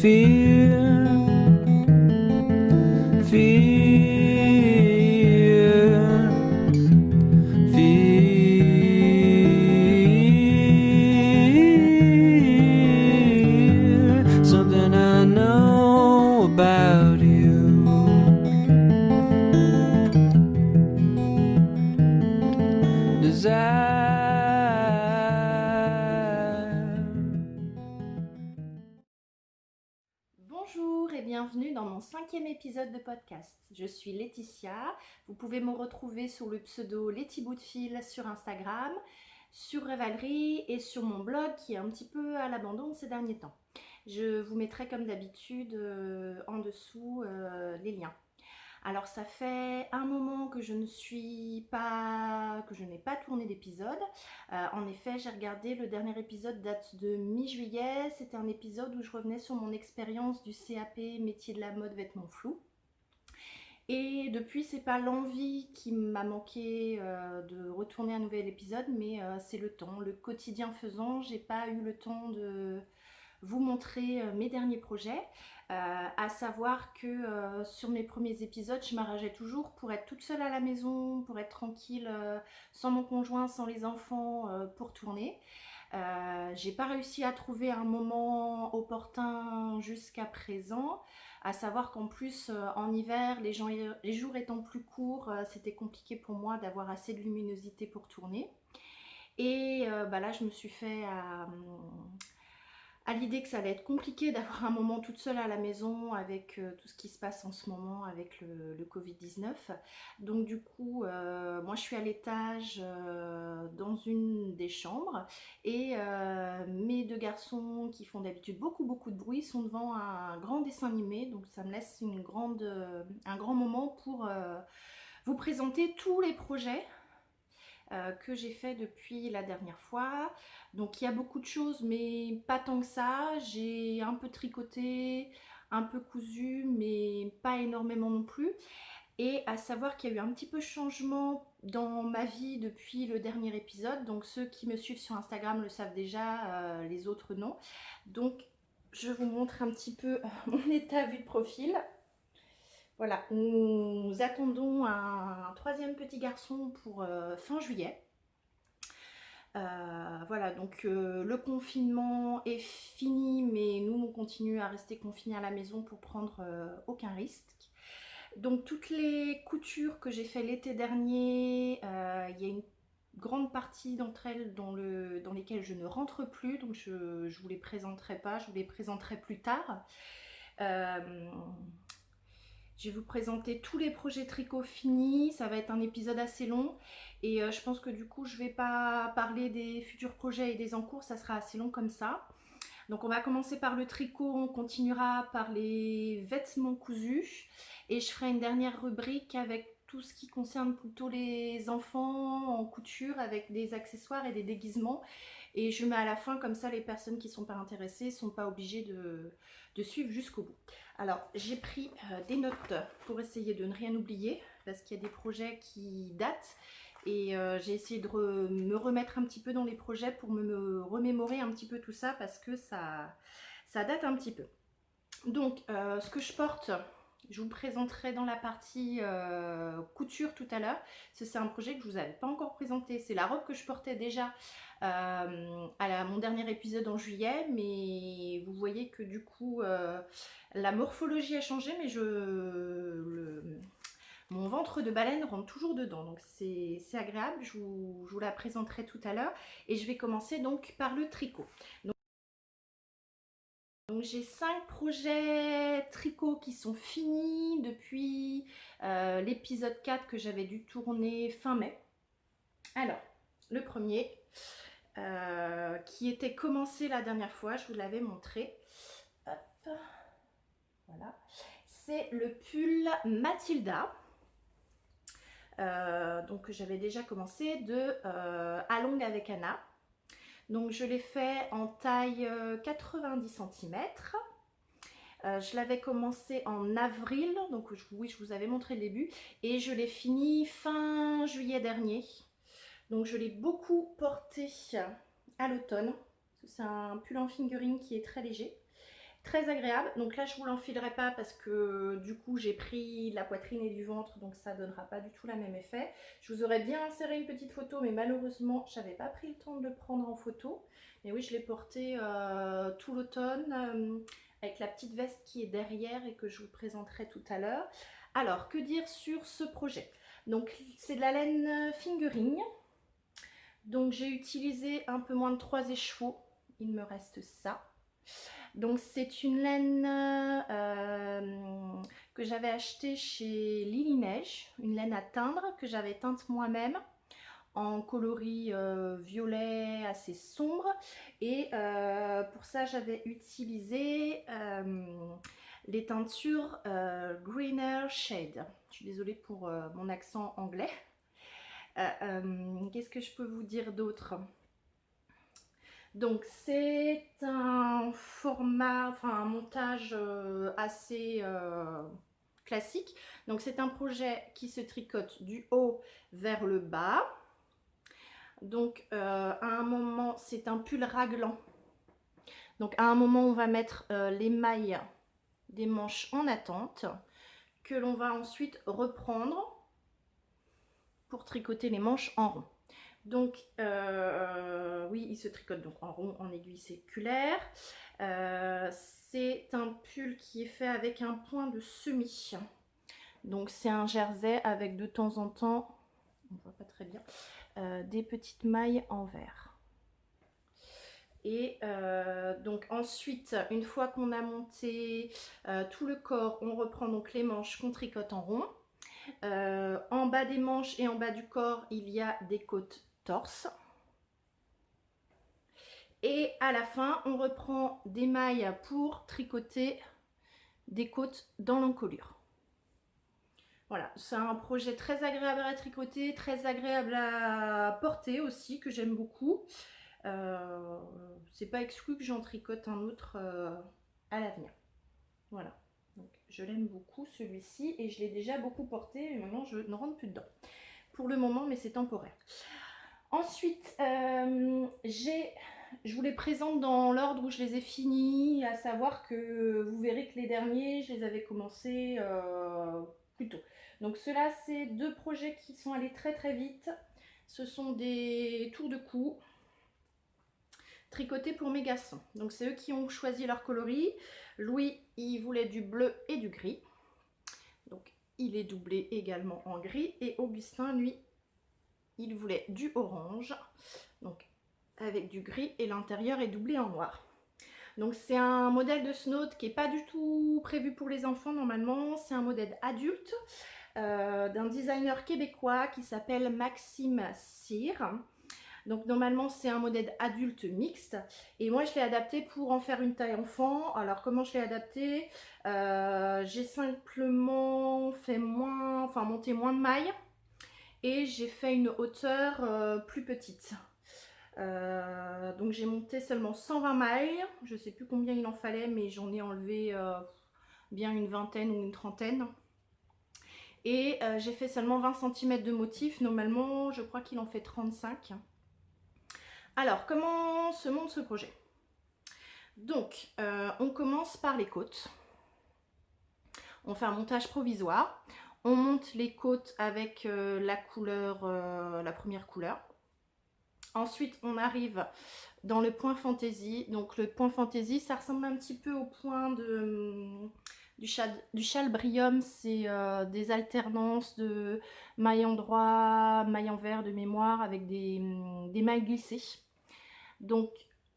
fear, fear, fear. Something I know about you. Desire. Bonjour et bienvenue dans mon 5e épisode de podcast. Je suis Laetitia, vous pouvez me retrouver sous le pseudo Letty Bout de Fil sur Instagram, sur Revelry et sur mon blog qui est un petit peu à l'abandon ces derniers temps. Je vous mettrai comme d'habitude en dessous les liens. Alors ça fait un moment que je n'ai pas tourné d'épisode. En effet, j'ai regardé le dernier épisode date de mi-juillet. C'était un épisode où je revenais sur mon expérience du CAP métier de la mode vêtements flous. Et depuis, c'est pas l'envie qui m'a manqué de retourner un nouvel épisode, mais c'est le temps. Le quotidien faisant, j'ai pas eu le temps de vous montrer mes derniers projets. À savoir que sur mes premiers épisodes, je m'arrangeais toujours pour être toute seule à la maison, pour être tranquille, sans mon conjoint, sans les enfants, pour tourner. J'ai pas réussi à trouver un moment opportun jusqu'à présent, à savoir qu'en plus en hiver, les jours étant plus courts, c'était compliqué pour moi d'avoir assez de luminosité pour tourner. Et là, je me suis fait à l'idée que ça allait être compliqué d'avoir un moment toute seule à la maison avec tout ce qui se passe en ce moment avec le Covid-19. Donc du coup, moi je suis à l'étage dans une des chambres et mes deux garçons qui font d'habitude beaucoup de bruit sont devant un grand dessin animé. Donc ça me laisse un grand moment pour vous présenter tous les projets que j'ai fait depuis la dernière fois. Donc il y a beaucoup de choses, mais pas tant que ça. J'ai un peu tricoté, un peu cousu, mais pas énormément non plus. Et à savoir qu'il y a eu un petit peu de changement dans ma vie depuis le dernier épisode. Donc ceux qui me suivent sur Instagram le savent déjà, les autres non. Donc je vous montre un petit peu mon état vu de profil. Voilà, nous attendons un troisième petit garçon pour fin juillet. Voilà, donc le confinement est fini, mais nous on continue à rester confinés à la maison pour prendre aucun risque. Donc toutes les coutures que j'ai fait l'été dernier, il y a une grande partie d'entre elles dans lesquelles je ne rentre plus, donc je ne vous les présenterai pas, je vous les présenterai plus tard. Je vais vous présenter tous les projets tricot finis, ça va être un épisode assez long et je pense que du coup je vais pas parler des futurs projets et des en cours, ça sera assez long comme ça. Donc on va commencer par le tricot, on continuera par les vêtements cousus et je ferai une dernière rubrique avec tout ce qui concerne plutôt les enfants en couture avec des accessoires et des déguisements. Et je mets à la fin, comme ça les personnes qui ne sont pas intéressées ne sont pas obligées de suivre jusqu'au bout. Alors j'ai pris des notes pour essayer de ne rien oublier parce qu'il y a des projets qui datent. Et j'ai essayé de me remettre un petit peu dans les projets pour me remémorer un petit peu tout ça parce que ça date un petit peu. Donc ce que je porte, je vous présenterai dans la partie couture tout à l'heure. C'est un projet que je ne vous avais pas encore présenté. C'est la robe que je portais déjà mon dernier épisode en juillet. Mais vous voyez que du coup la morphologie a changé, mais mon ventre de baleine rentre toujours dedans, donc c'est agréable, je vous la présenterai tout à l'heure. Et je vais commencer donc par le tricot. Donc j'ai 5 projets tricot qui sont finis depuis l'épisode 4 que j'avais dû tourner fin mai. Alors, le premier, qui était commencé la dernière fois, je vous l'avais montré. Hop, voilà. C'est le pull Mathilda. Donc j'avais déjà commencé de Along avec Anna. Donc je l'ai fait en taille 90 cm. Je l'avais commencé en avril, donc oui, je vous avais montré le début, et je l'ai fini fin juillet dernier. Donc je l'ai beaucoup porté à l'automne. C'est un pull en fingering qui est très léger. très agréable. Donc là je vous l'enfilerai pas parce que du coup j'ai pris la poitrine et du ventre, donc ça donnera pas du tout le même effet. Je vous aurais bien inséré une petite photo, mais malheureusement j'avais pas pris le temps de le prendre en photo. Mais oui, je l'ai porté tout l'automne avec la petite veste qui est derrière et que je vous présenterai tout à l'heure. Alors que dire sur ce projet? Donc c'est de la laine fingering. Donc j'ai utilisé un peu moins de 3 écheveaux, il me reste ça. Donc c'est une laine que j'avais achetée chez Lily Neige, une laine à teindre que j'avais teinte moi-même en coloris violet assez sombre. Et pour ça j'avais utilisé les teintures Greener Shade. Je suis désolée pour mon accent anglais. Qu'est-ce que je peux vous dire d'autre? Donc c'est un format, enfin un montage assez classique. Donc c'est un projet qui se tricote du haut vers le bas. Donc à un moment c'est un pull raglan. Donc à un moment on va mettre les mailles des manches en attente que l'on va ensuite reprendre pour tricoter les manches en rond. Donc oui, il se tricote donc en rond, en aiguille circulaire. C'est un pull qui est fait avec un point de semis. Donc c'est un jersey avec de temps en temps, on voit pas très bien, des petites mailles en vert. Et donc ensuite, une fois qu'on a monté tout le corps, on reprend donc les manches qu'on tricote en rond. En bas des manches et en bas du corps, il y a des côtes torse. Et à la fin, on reprend des mailles pour tricoter des côtes dans l'encolure. Voilà, c'est un projet très agréable à tricoter, très agréable à porter aussi, que j'aime beaucoup. C'est pas exclu que j'en tricote un autre à l'avenir. Voilà, donc je l'aime beaucoup celui-ci et je l'ai déjà beaucoup porté et maintenant je ne rentre plus dedans. Pour le moment, mais c'est temporaire. Ensuite, je vous les présente dans l'ordre où je les ai finis, à savoir que vous verrez que les derniers, je les avais commencés plus tôt. Donc ceux-là, c'est 2 projets qui sont allés très très vite. Ce sont des tours de cou tricotés pour mes garçons. Donc c'est eux qui ont choisi leur coloris. Louis, il voulait du bleu et du gris. Donc il est doublé également en gris. Et Augustin, lui, il voulait du orange. Donc avec du gris et l'intérieur est doublé en noir. Donc c'est un modèle de snow qui n'est pas du tout prévu pour les enfants normalement. C'est un modèle adulte d'un designer québécois qui s'appelle Maxime Cyr. Donc normalement c'est un modèle adulte mixte et moi je l'ai adapté pour en faire une taille enfant. Alors comment je l'ai adapté? J'ai simplement fait monter moins de mailles et j'ai fait une hauteur plus petite. Donc j'ai monté seulement 120 mailles, je sais plus combien il en fallait mais j'en ai enlevé bien une vingtaine ou une trentaine. Et j'ai fait seulement 20 cm de motif, normalement je crois qu'il en fait 35. Alors, comment se monte ce projet? Donc, on commence par les côtes. On fait un montage provisoire. On monte les côtes avec la première couleur. Ensuite, on arrive dans le point fantaisie. Donc, le point fantaisie, ça ressemble un petit peu au point du châle Brium. C'est des alternances de mailles en droit, mailles en vert de mémoire avec des mailles glissées. Donc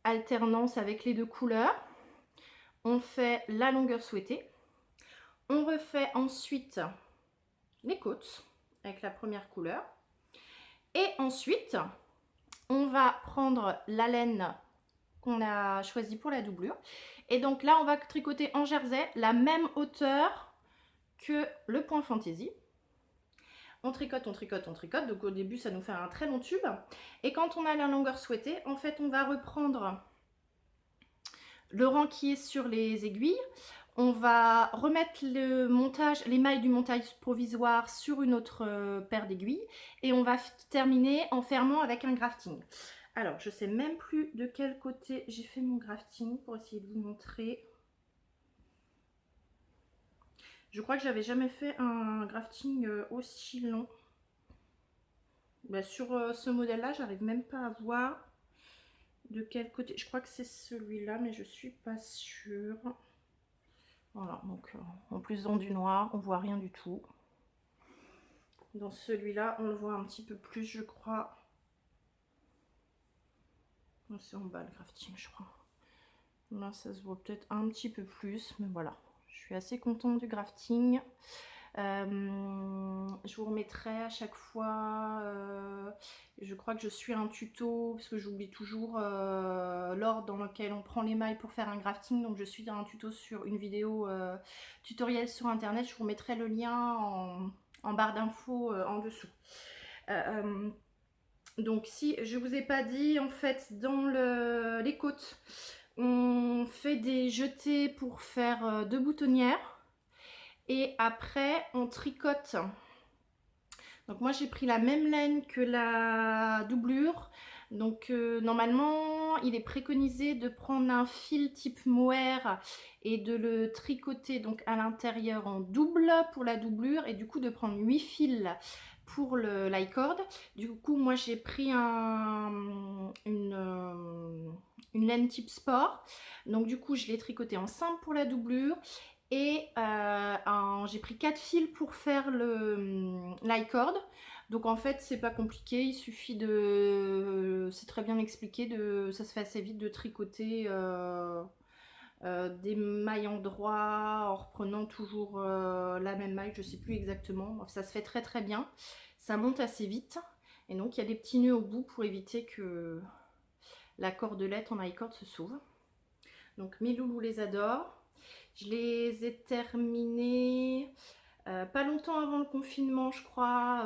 alternance avec les 2 couleurs. On fait la longueur souhaitée. On refait ensuite les côtes avec la première couleur. Et ensuite, on va prendre la laine qu'on a choisie pour la doublure. Et donc là, on va tricoter en jersey la même hauteur que le point fantaisie. On tricote, on tricote, on tricote. Donc au début, ça nous fait un très long tube. Et quand on a la longueur souhaitée, en fait, on va reprendre le rang qui est sur les aiguilles. On va remettre les mailles du montage provisoire sur une autre paire d'aiguilles. Et on va terminer en fermant avec un grafting. Alors, je sais même plus de quel côté j'ai fait mon grafting pour essayer de vous montrer. Je crois que j'avais jamais fait un grafting aussi long. Bah, sur ce modèle-là, j'arrive même pas à voir de quel côté. Je crois que c'est celui-là, mais je suis pas sûre. Voilà, donc en plus dans du noir, on voit rien du tout. Dans celui-là, on le voit un petit peu plus, je crois. C'est en bas le grafting, je crois. Là, ça se voit peut-être un petit peu plus, mais voilà. Je suis assez contente du grafting. Je vous remettrai à chaque fois, je crois que je suis un tuto, parce que j'oublie toujours l'ordre dans lequel on prend les mailles pour faire un grafting, donc je suis un tuto sur une vidéo tutoriel sur internet, je vous mettrai le lien en barre d'infos en dessous. Donc si je vous ai pas dit, en fait dans les côtes, on fait des jetés pour faire 2 boutonnières. Et après, on tricote. Donc moi, j'ai pris la même laine que la doublure. Donc normalement, il est préconisé de prendre un fil type mohair et de le tricoter donc à l'intérieur en double pour la doublure. Et du coup, de prendre 8 fils pour le cord. Du coup, moi, j'ai pris une laine type sport. Donc du coup, je l'ai tricoté en simple pour la doublure. Et j'ai pris 4 fils pour faire le cord. Donc en fait c'est pas compliqué, il suffit de, c'est très bien expliqué, ça se fait assez vite de tricoter des mailles en droit en reprenant toujours la même maille, je sais plus exactement, ça se fait très très bien, ça monte assez vite et donc il y a des petits nœuds au bout pour éviter que la cordelette en cord se sauve. Donc mes loulous les adorent. Je les ai terminés pas longtemps avant le confinement, je crois,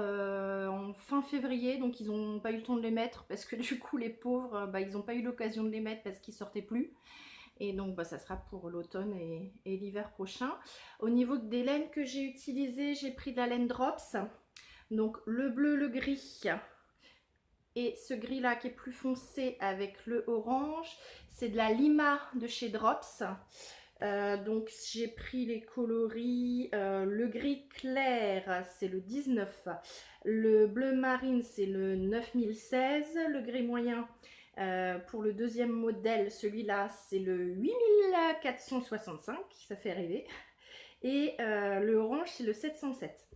en fin février. Donc ils n'ont pas eu le temps de les mettre parce que du coup les pauvres, ils n'ont pas eu l'occasion de les mettre parce qu'ils sortaient plus. Et donc ça sera pour l'automne et l'hiver prochain. Au niveau des laines que j'ai utilisées, j'ai pris de la laine Drops. Donc le bleu, le gris et ce gris là qui est plus foncé avec le orange. C'est de la Lima de chez Drops. Donc j'ai pris les coloris, le gris clair c'est le 19, le bleu marine c'est le 9016, le gris moyen pour le deuxième modèle, celui-là c'est le 8465, ça fait rêver, et le orange c'est le 707.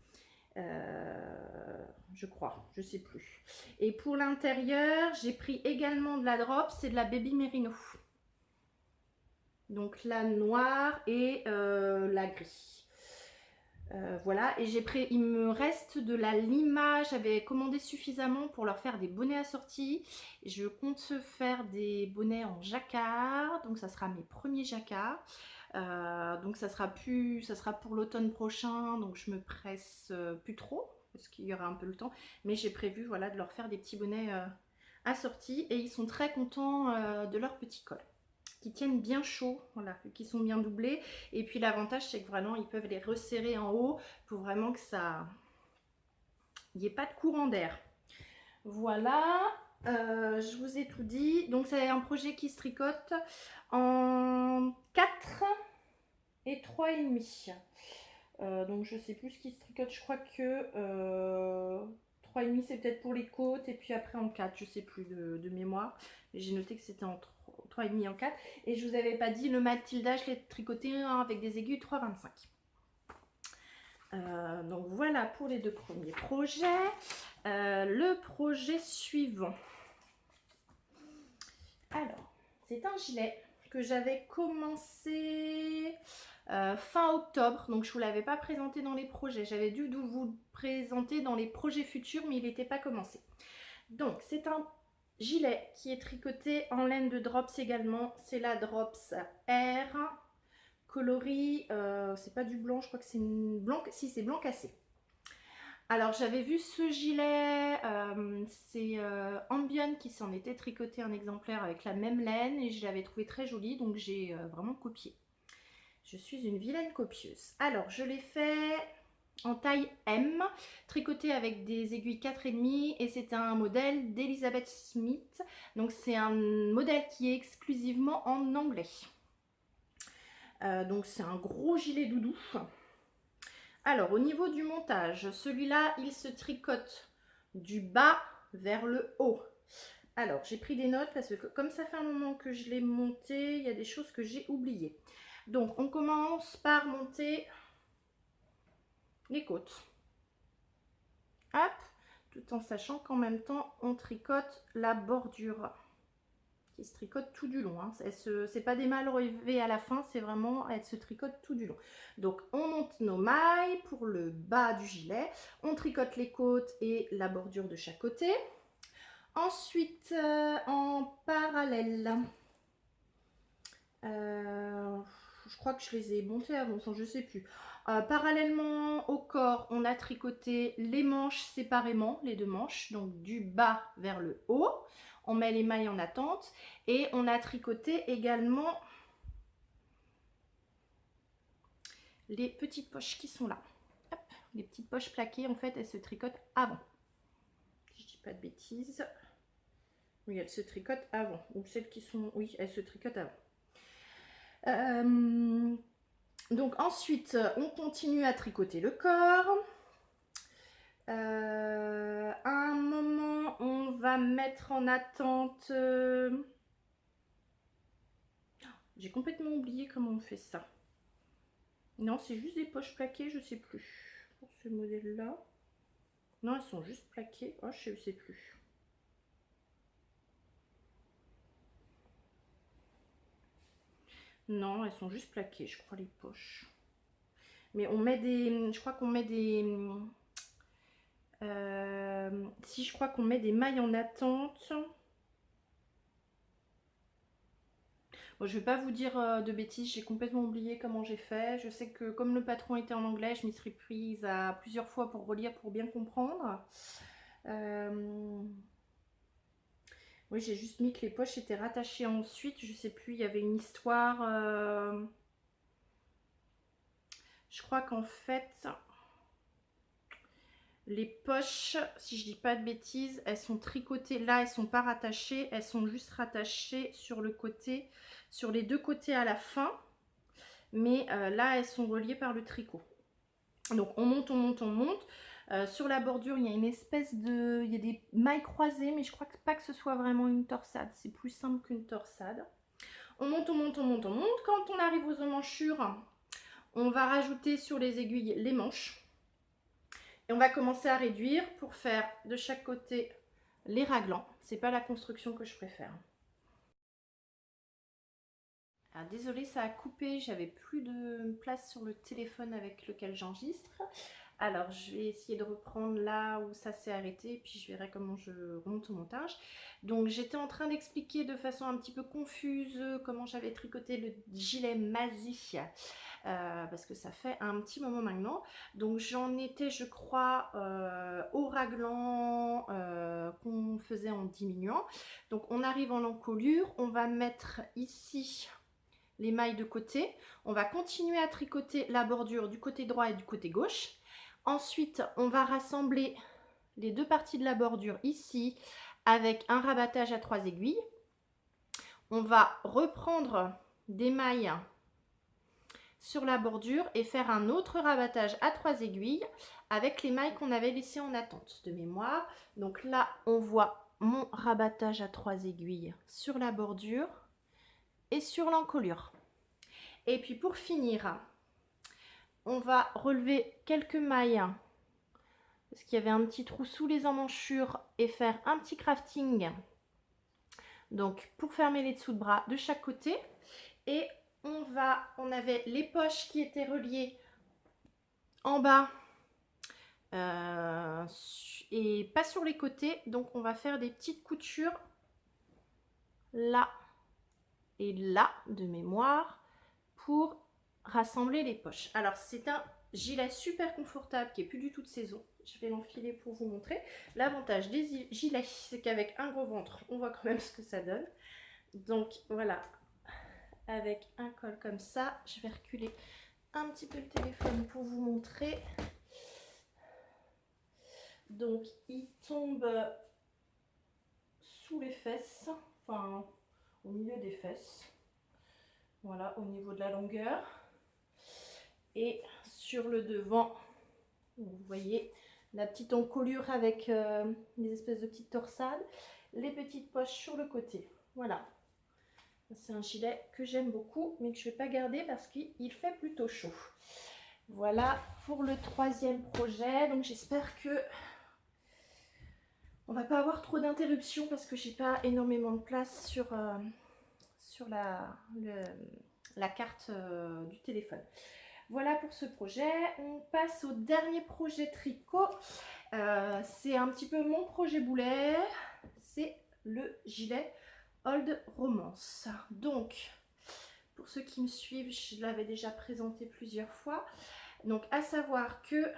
Je crois, je sais plus. Et pour l'intérieur, j'ai pris également de la drop, c'est de la Baby Merino. Donc la noire et la gris. Voilà, et j'ai pris, il me reste de la Lima, j'avais commandé suffisamment pour leur faire des bonnets assortis. Je compte faire des bonnets en jacquard, donc ça sera mes premiers jacquards. Donc ça sera pour l'automne prochain, donc je me presse plus trop, parce qu'il y aura un peu le temps. Mais j'ai prévu voilà, de leur faire des petits bonnets assortis, et ils sont très contents de leur petit col. Qui tiennent bien chaud, voilà, qui sont bien doublés. Et puis l'avantage c'est que vraiment ils peuvent les resserrer en haut pour vraiment que ça, il n'y ait pas de courant d'air. Voilà, je vous ai tout dit. Donc c'est un projet qui se tricote en 4 et 3,5. Donc je sais plus ce qui se tricote, je crois que 3,5 c'est peut-être pour les côtes et puis après en 4, je sais plus de mémoire. J'ai noté que c'était en 3,5 en 4. Et je vous avais pas dit, le Mathilda, je l'ai tricoté avec des aiguilles 3,25. Donc voilà pour les 2 premiers projets. Le projet suivant. Alors, c'est un gilet que j'avais commencé fin octobre. Donc je ne vous l'avais pas présenté dans les projets. J'avais dû vous le présenter dans les projets futurs, mais il n'était pas commencé. Donc c'est un gilet qui est tricoté en laine de Drops également, c'est la Drops R, coloris, c'est pas du blanc, je crois que c'est une blanc, si c'est blanc cassé. Alors j'avais vu ce gilet, c'est Ambion qui s'en était tricoté un exemplaire avec la même laine et je l'avais trouvé très joli, donc j'ai vraiment copié. Je suis une vilaine copieuse. Alors je l'ai fait en taille M, tricoté avec des aiguilles 4,5 et c'est un modèle d'Elizabeth Smith. Donc c'est un modèle qui est exclusivement en anglais. Donc c'est un gros gilet doudou. Alors, au niveau du montage, celui-là, il se tricote du bas vers le haut. Alors, j'ai pris des notes parce que comme ça fait un moment que je l'ai monté, il y a des choses que j'ai oubliées. Donc, on commence par monter les côtes. Hop, tout en sachant qu'en même temps, on tricote la bordure qui se tricote tout du long. Hein. C'est pas des mailles relevées à la fin, c'est vraiment, elle se tricote tout du long. Donc, on monte nos mailles pour le bas du gilet. On tricote les côtes et la bordure de chaque côté. Ensuite, en parallèle, je crois que je les ai montés avant, enfin, je sais plus. Parallèlement au corps, on a tricoté les manches séparément, les deux manches, donc du bas vers le haut. On met les mailles en attente et on a tricoté également les petites poches qui sont là. Hop, les petites poches plaquées, en fait, elles se tricotent avant. Si je dis pas de bêtises. Oui, elles se tricotent avant. Ou celles qui sont... Oui, elles se tricotent avant. Donc ensuite, on continue à tricoter le corps. À un moment, on va mettre en attente... J'ai complètement oublié comment on fait ça. Non, c'est juste des poches plaquées, je sais plus. Pour ce modèle-là. Non, elles sont juste plaquées. Oh, je sais plus. Non, elles sont juste plaquées, je crois, les poches. Mais on met des... Je crois qu'on met des... si, je crois qu'on met des mailles en attente. Bon, je vais pas vous dire de bêtises, j'ai complètement oublié comment j'ai fait. Je sais que comme le patron était en anglais, je m'y serais prise à plusieurs fois pour relire, pour bien comprendre. Oui, j'ai juste mis que les poches étaient rattachées ensuite. Je sais plus, il y avait une histoire. Je crois qu'en fait, les poches, si je dis pas de bêtises, elles sont tricotées. Là, elles sont pas rattachées, elles sont juste rattachées sur le côté, sur les deux côtés à la fin. Mais là, elles sont reliées par le tricot. Donc, on monte, on monte, on monte. Sur la bordure, il y a une espèce de... Il y a des mailles croisées, mais je crois pas que ce soit vraiment une torsade. C'est plus simple qu'une torsade. On monte, on monte, on monte, on monte. Quand on arrive aux emmanchures, on va rajouter sur les aiguilles les manches. Et on va commencer à réduire pour faire de chaque côté les raglans. C'est pas la construction que je préfère. Alors, désolée, ça a coupé. J'avais plus de place sur le téléphone avec lequel j'enregistre. Alors, je vais essayer de reprendre là où ça s'est arrêté, puis je verrai comment je remonte au montage. Donc, j'étais en train d'expliquer de façon un petit peu confuse comment j'avais tricoté le gilet Mazie, parce que ça fait un petit moment maintenant. Donc, j'en étais, je crois, au raglan qu'on faisait en diminuant. Donc, on arrive en encolure, on va mettre ici les mailles de côté. On va continuer à tricoter la bordure du côté droit et du côté gauche. Ensuite, on va rassembler les deux parties de la bordure ici avec un rabattage à 3 aiguilles. On va reprendre des mailles sur la bordure et faire un autre rabattage à 3 aiguilles avec les mailles qu'on avait laissées en attente de mémoire. Donc là, on voit mon rabattage à 3 aiguilles sur la bordure et sur l'encolure. Et puis pour finir, on va relever quelques mailles parce qu'il y avait un petit trou sous les emmanchures et faire un petit crafting. Donc pour fermer les dessous de bras de chaque côté. Et on avait les poches qui étaient reliées en bas et pas sur les côtés. Donc on va faire des petites coutures là et là de mémoire pour rassembler les poches. Alors c'est un gilet super confortable qui est plus du tout de saison. Je vais l'enfiler pour vous montrer. L'avantage des gilets, c'est qu'avec un gros ventre, on voit quand même ce que ça donne. Donc voilà, avec un col comme ça, je vais reculer un petit peu le téléphone pour vous montrer. Donc il tombe sous les fesses, enfin au milieu des fesses. Voilà, au niveau de la longueur. Et sur le devant, Donc, vous voyez la petite encolure avec les espèces de petites torsades, les petites poches sur le côté. Voilà. C'est un gilet que j'aime beaucoup, mais que je ne vais pas garder parce qu'il fait plutôt chaud. Voilà pour le troisième projet. Donc j'espère que on va pas avoir trop d'interruptions parce que j'ai pas énormément de place sur la carte du téléphone. Voilà pour ce projet. On passe au dernier projet tricot. C'est un petit peu mon projet boulet. C'est le gilet Old Romance. Donc, pour ceux qui me suivent, je l'avais déjà présenté plusieurs fois. Donc, à savoir que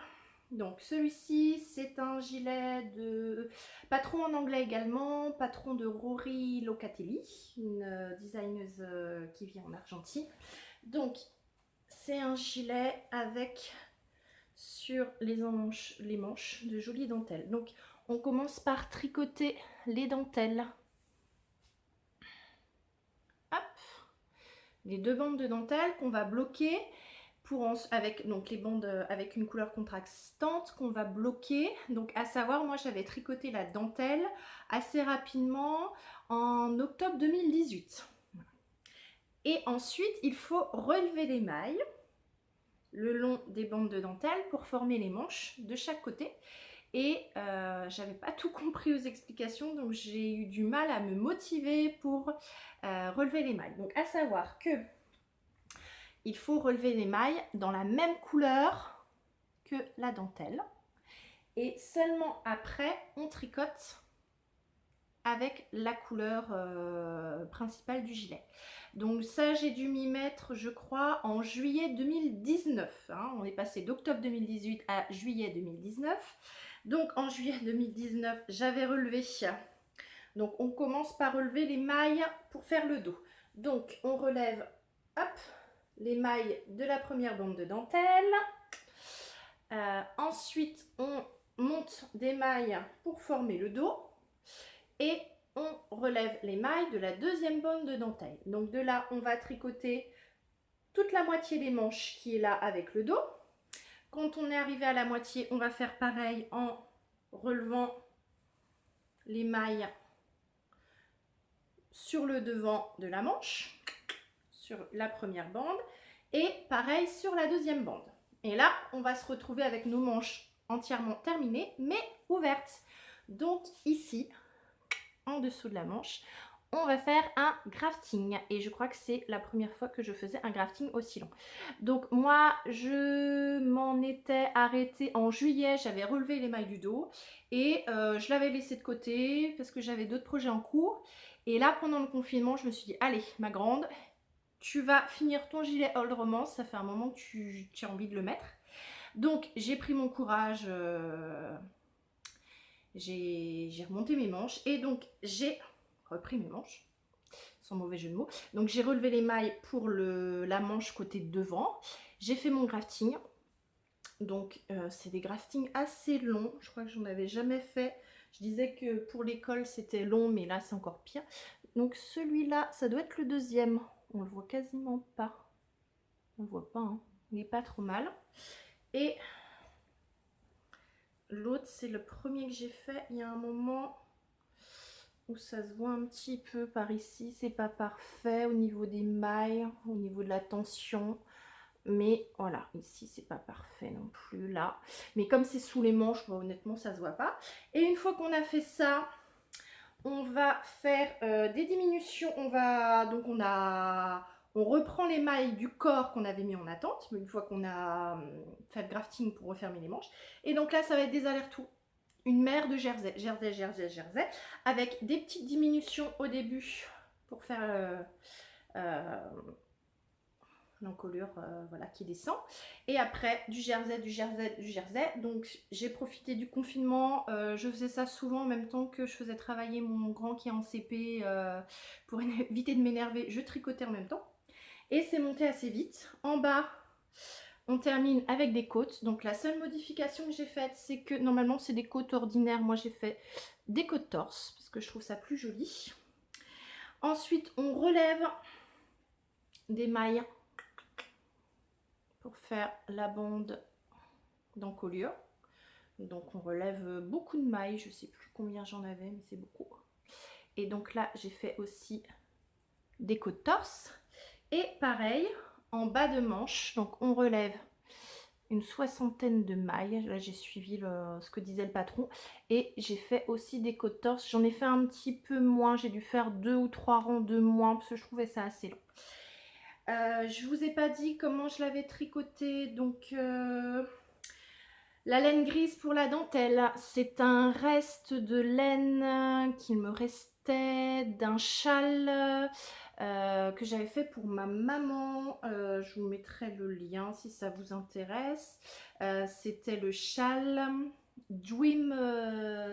donc celui-ci, c'est un gilet de patron en anglais également, patron de Rory Locatelli, une designeuse qui vit en Argentine. Donc, c'est un gilet avec sur les manches de jolies dentelles. Donc, on commence par tricoter les dentelles. Hop, les deux bandes de dentelle qu'on va bloquer avec donc les bandes avec une couleur contrastante qu'on va bloquer. Donc à savoir, moi j'avais tricoté la dentelle assez rapidement en octobre 2018. Et ensuite, il faut relever les mailles le long des bandes de dentelle pour former les manches de chaque côté. Et j'avais pas tout compris aux explications, donc j'ai eu du mal à me motiver pour relever les mailles. Donc à savoir que il faut relever les mailles dans la même couleur que la dentelle. Et seulement après, on tricote avec la couleur principale du gilet. Donc ça, j'ai dû m'y mettre, je crois, en juillet 2019. Hein. On est passé d'octobre 2018 à juillet 2019. Donc en juillet 2019, j'avais relevé. Donc on commence par relever les mailles pour faire le dos. Donc on relève, hop, les mailles de la première bande de dentelle. Ensuite, on monte des mailles pour former le dos. Et on relève les mailles de la deuxième bande de dentelle. Donc de là, on va tricoter toute la moitié des manches qui est là avec le dos. Quand on est arrivé à la moitié, on va faire pareil en relevant les mailles sur le devant de la manche, sur la première bande, et pareil sur la deuxième bande. Et là, on va se retrouver avec nos manches entièrement terminées, mais ouvertes. Donc ici, en dessous de la manche, on va faire un grafting. Et je crois que c'est la première fois que je faisais un grafting aussi long. Donc moi, je m'en étais arrêtée en juillet. J'avais relevé les mailles du dos et je l'avais laissé de côté parce que j'avais d'autres projets en cours. Et là, pendant le confinement, je me suis dit, allez, ma grande, tu vas finir ton gilet Old Romance. Ça fait un moment que tu as envie de le mettre. Donc, j'ai pris mon courage, j'ai remonté mes manches et donc j'ai repris mes manches, sans mauvais jeu de mots. Donc, j'ai relevé les mailles pour la manche côté devant. J'ai fait mon grafting. Donc, c'est des graftings assez longs. Je crois que j'en avais jamais fait. Je disais que pour l'école, c'était long, mais là, c'est encore pire. Donc, celui-là, ça doit être le deuxième. On le voit quasiment pas. On le voit pas, hein. Il n'est pas trop mal. Et l'autre, c'est le premier que j'ai fait. Il y a un moment où ça se voit un petit peu par ici. C'est pas parfait au niveau des mailles, au niveau de la tension. Mais voilà, ici c'est pas parfait non plus là. Mais comme c'est sous les manches, bon, honnêtement ça se voit pas. Et une fois qu'on a fait ça, on va faire des diminutions. On reprend les mailles du corps qu'on avait mis en attente. Une fois qu'on a fait le grafting pour refermer les manches. Et donc là ça va être des allers-retours. Une mer de jersey, jersey, avec des petites diminutions au début pour faire l'encolure voilà, qui descend. Et après, du jersey. Donc, j'ai profité du confinement. Je faisais ça souvent en même temps que je faisais travailler mon grand qui est en CP pour éviter de m'énerver. Je tricotais en même temps. Et c'est monté assez vite. En bas, on termine avec des côtes. Donc, la seule modification que j'ai faite, c'est que normalement, c'est des côtes ordinaires. Moi, j'ai fait des côtes torse parce que je trouve ça plus joli. Ensuite, on relève des mailles pour faire la bande d'encolure. Donc on relève beaucoup de mailles, je sais plus combien j'en avais, mais c'est beaucoup. Et donc là j'ai fait aussi des côtes torse. Et pareil, en bas de manche, donc on relève une soixantaine de mailles. Là j'ai suivi ce que disait le patron. Et j'ai fait aussi des côtes torse. J'en ai fait un petit peu moins, j'ai dû faire 2 ou 3 rangs de moins parce que je trouvais ça assez long. Je vous ai pas dit comment je l'avais tricoté, donc la laine grise pour la dentelle, c'est un reste de laine qu'il me restait d'un châle que j'avais fait pour ma maman. Je vous mettrai le lien si ça vous intéresse. C'était le châle Dream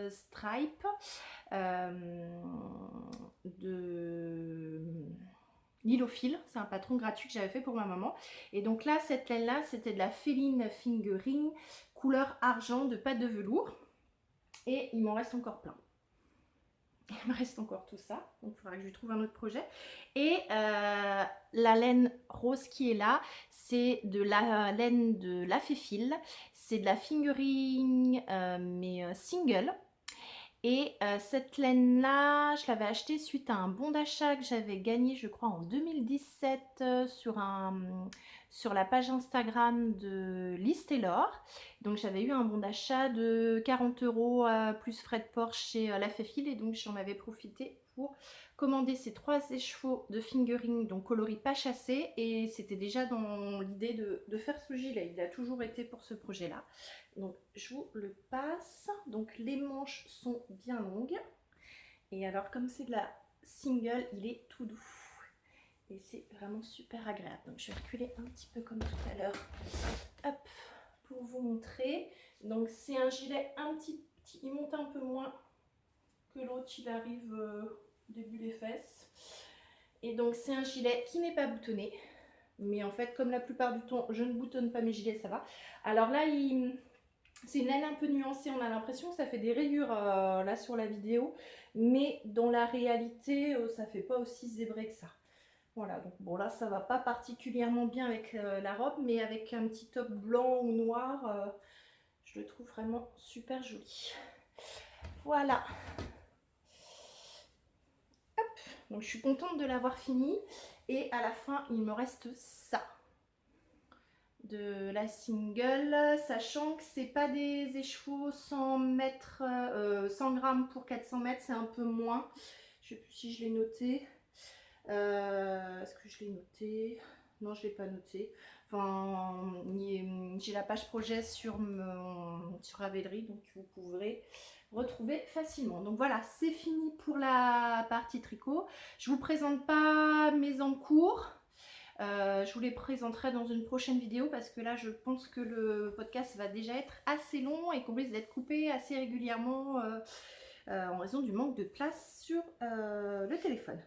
Stripe de Lilophile. C'est un patron gratuit que j'avais fait pour ma maman. Et donc là, cette laine-là, c'était de la Féline Fingering couleur argent de pâte de velours. Et il m'en reste encore plein. Il me reste encore tout ça, donc il faudra que je lui trouve un autre projet. Et la laine rose qui est là, c'est de la laine de la Féfile. C'est de la Fingering, mais single. Et cette laine-là, je l'avais achetée suite à un bon d'achat que j'avais gagné, je crois, en 2017 sur la page Instagram de Liz Taylor. Donc j'avais eu un bon d'achat de 40 € plus frais de port chez La Féfile. Et donc j'en avais profité pour commander ces 3 écheveaux de fingering, donc coloris pas chassés. Et c'était déjà dans l'idée de faire ce gilet. Il a toujours été pour ce projet-là. Donc je vous le passe. Donc les manches sont bien longues. Et alors comme c'est de la single, il est tout doux. Et c'est vraiment super agréable. Donc je vais reculer un petit peu comme tout à l'heure. Hop, pour vous montrer. Donc c'est un gilet un petit, il monte un peu moins que l'autre, il arrive début les fesses. Et donc c'est un gilet qui n'est pas boutonné. Mais en fait, comme la plupart du temps, je ne boutonne pas mes gilets, ça va. Alors là, c'est une laine un peu nuancée. On a l'impression que ça fait des rayures là sur la vidéo. Mais dans la réalité, ça fait pas aussi zébré que ça. Voilà, donc bon là, ça va pas particulièrement bien avec la robe. Mais avec un petit top blanc ou noir, je le trouve vraiment super joli. Voilà. Hop, donc je suis contente de l'avoir fini. Et à la fin, il me reste ça. De la single, sachant que c'est pas des écheveaux 100 mètres, 100 grammes pour 400 mètres, c'est un peu moins. Je sais plus si je l'ai noté. Est-ce que je l'ai noté? Non, je l'ai pas noté. Enfin, j'ai la page projet sur Ravelry, donc vous pourrez retrouver facilement. Donc voilà, c'est fini pour la partie tricot. Je vous présente pas mes encours. Je vous les présenterai dans une prochaine vidéo parce que là je pense que le podcast va déjà être assez long et qu'on risque d'être coupé assez régulièrement en raison du manque de place sur le téléphone.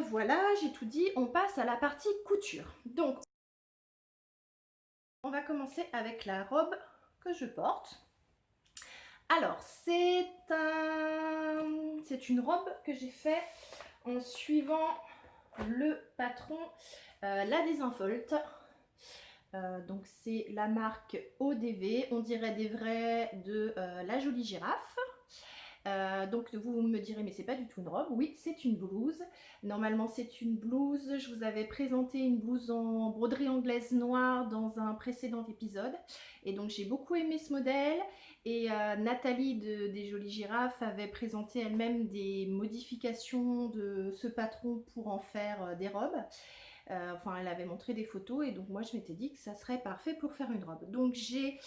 Voilà, j'ai tout dit, on passe à la partie couture. Donc on va commencer avec la robe que je porte. Alors c'est une robe que j'ai fait en suivant le patron La Désinfolte. Donc c'est la marque ODV, on dirait des vrais de La Jolie Girafe. Donc vous me direz mais c'est pas du tout une robe. Oui, c'est une blouse. Normalement c'est une blouse. Je vous avais présenté une blouse en broderie anglaise noire dans un précédent épisode. Et donc j'ai beaucoup aimé ce modèle. Et Nathalie des Jolies Girafes avait présenté elle-même des modifications de ce patron pour en faire des robes. Enfin, elle avait montré des photos et donc moi je m'étais dit que ça serait parfait pour faire une robe. Donc j'ai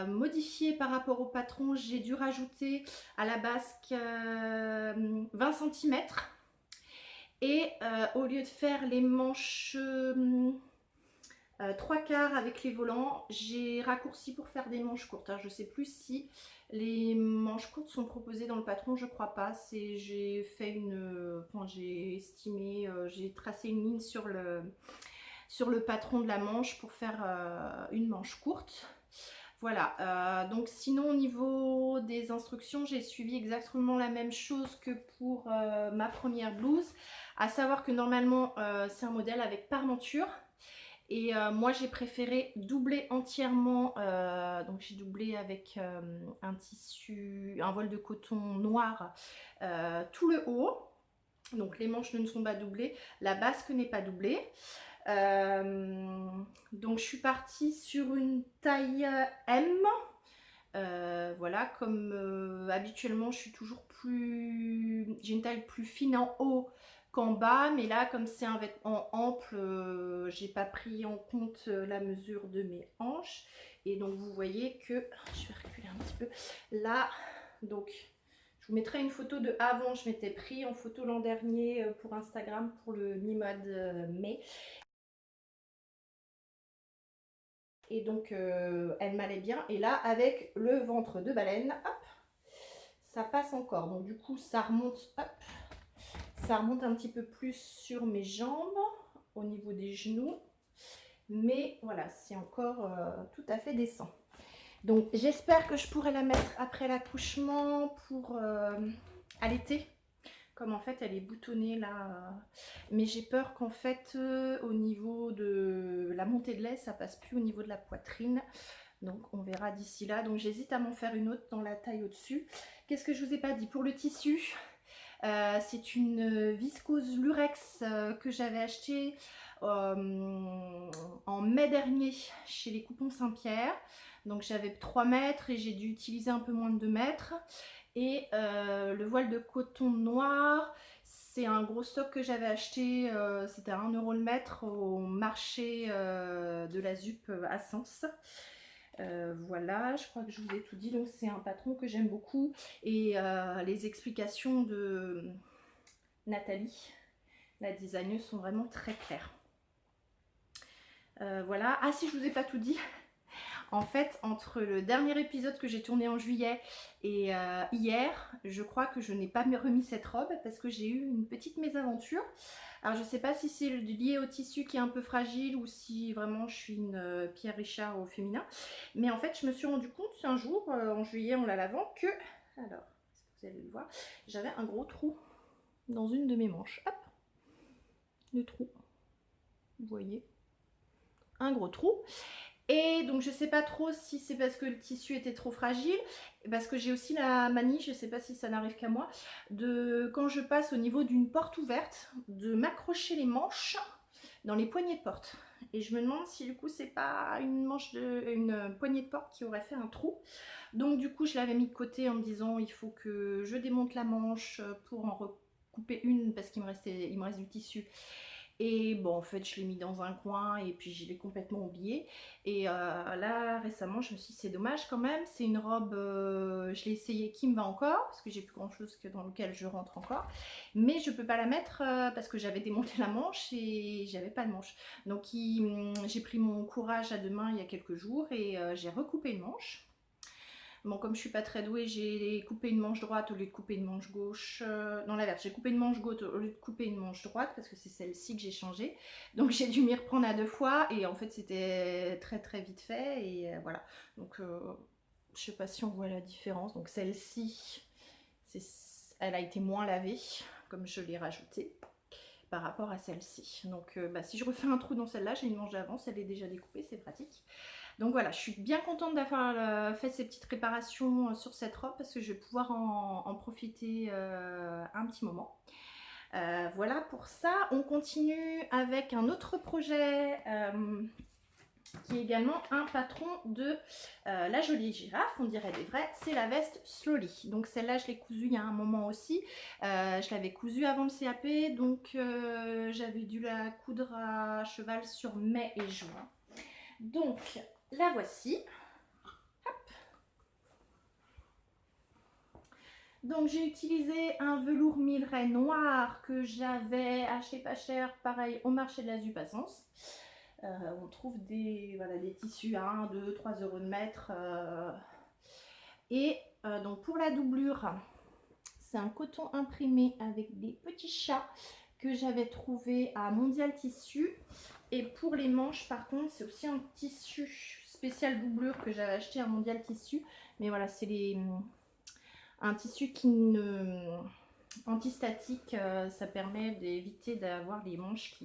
modifié par rapport au patron, j'ai dû rajouter à la basque 20 cm et au lieu de faire les manches 3/4 avec les volants, j'ai raccourci pour faire des manches courtes. Alors, je ne sais plus si les manches courtes sont proposées dans le patron, je crois pas. J'ai fait j'ai estimé, j'ai tracé une ligne sur le patron de la manche pour faire une manche courte. Voilà, donc sinon au niveau des instructions, j'ai suivi exactement la même chose que pour ma première blouse, à savoir que normalement c'est un modèle avec parmenture. Et moi j'ai préféré doubler entièrement, donc j'ai doublé avec un tissu, un voile de coton noir, tout le haut. Donc les manches ne sont pas doublées, la basque n'est pas doublée. Donc je suis partie sur une taille M. Voilà, comme habituellement je suis toujours plus, j'ai une taille plus fine en haut qu'en bas, mais là comme c'est un vêtement ample, j'ai pas pris en compte la mesure de mes hanches, et donc vous voyez que, je vais reculer un petit peu là, donc je vous mettrai une photo de avant, je m'étais pris en photo l'an dernier pour Instagram pour le mi-mode mai. Et donc elle m'allait bien, et là avec le ventre de baleine, hop, ça passe encore, donc du coup ça remonte, hop, ça remonte un petit peu plus sur mes jambes au niveau des genoux, mais voilà, c'est encore tout à fait décent. Donc j'espère que je pourrai la mettre après l'accouchement pour allaiter, comme en fait elle est boutonnée là, mais j'ai peur qu'en fait au niveau de la montée de lait ça passe plus au niveau de la poitrine. Donc on verra d'ici là. Donc j'hésite à m'en faire une autre dans la taille au-dessus. Qu'est-ce que je vous ai pas dit pour le tissu? C'est une viscose lurex que j'avais acheté en mai dernier chez les Coupons Saint-Pierre. Donc j'avais 3 mètres et j'ai dû utiliser un peu moins de 2 mètres. Et le voile de coton noir, c'est un gros stock que j'avais acheté, c'était à 1 € le mètre au marché de la ZUP à Sens. Voilà, je crois que je vous ai tout dit. Donc c'est un patron que j'aime beaucoup, et les explications de Nathalie, la designeuse, sont vraiment très claires. Voilà. Ah si, je vous ai pas tout dit. En fait, entre le dernier épisode que j'ai tourné en juillet et hier, je crois que je n'ai pas remis cette robe parce que j'ai eu une petite mésaventure. Alors je ne sais pas si c'est lié au tissu qui est un peu fragile ou si vraiment je suis une Pierre Richard au féminin. Mais en fait, je me suis rendu compte un jour, en juillet, en la lavant, que, alors, est-ce que vous allez le voir, j'avais un gros trou dans une de mes manches. Hop, le trou, vous voyez, un gros trou. Et donc je sais pas trop si c'est parce que le tissu était trop fragile, parce que j'ai aussi la manie, je sais pas si ça n'arrive qu'à moi, de quand je passe au niveau d'une porte ouverte, de m'accrocher les manches dans les poignées de porte. Et je me demande si du coup c'est pas une poignée de porte qui aurait fait un trou. Donc du coup je l'avais mis de côté en me disant il faut que je démonte la manche pour en recouper une parce qu'il me reste du tissu. Et bon, en fait, je l'ai mis dans un coin et puis je l'ai complètement oublié. Et là, récemment, je me suis dit, c'est dommage quand même. C'est une robe, je l'ai essayée, qui me va encore, parce que j'ai plus grand chose que dans lequel je rentre encore. Mais je peux pas la mettre parce que j'avais démonté la manche et j'avais pas de manche. Donc, j'ai pris mon courage à deux mains il y a quelques jours et j'ai recoupé une manche. Bon, comme je suis pas très douée, j'ai coupé une manche droite au lieu de couper une manche gauche. Non, l'inverse, j'ai coupé une manche gauche au lieu de couper une manche droite parce que c'est celle-ci que j'ai changée. Donc j'ai dû m'y reprendre à 2 fois et en fait c'était très très vite fait et voilà. Donc je sais pas si on voit la différence. Donc celle-ci, elle a été moins lavée comme je l'ai rajoutée par rapport à celle-ci. Donc si je refais un trou dans celle-là, j'ai une manche d'avance, elle est déjà découpée, c'est pratique. Donc voilà, je suis bien contente d'avoir fait ces petites réparations sur cette robe parce que je vais pouvoir en profiter un petit moment. Voilà pour ça. On continue avec un autre projet qui est également un patron de La Jolie Girafe, on dirait des vrais, c'est la veste Slowly. Donc celle-là, je l'ai cousue il y a un moment aussi. Je l'avais cousue avant le CAP, donc j'avais dû la coudre à cheval sur mai et juin. Donc la voici. Hop. Donc j'ai utilisé un velours Milleray noir que j'avais acheté pas cher, pareil au marché de la ZUP à Sens. On trouve des tissus à 1, 2, 3 € de mètre. Et donc pour la doublure, c'est un coton imprimé avec des petits chats que j'avais trouvé à Mondial Tissu. Et pour les manches, par contre, c'est aussi un tissu spécial doublure que j'avais acheté à Mondial Tissu. Mais voilà, c'est un tissu antistatique. Ça permet d'éviter d'avoir les manches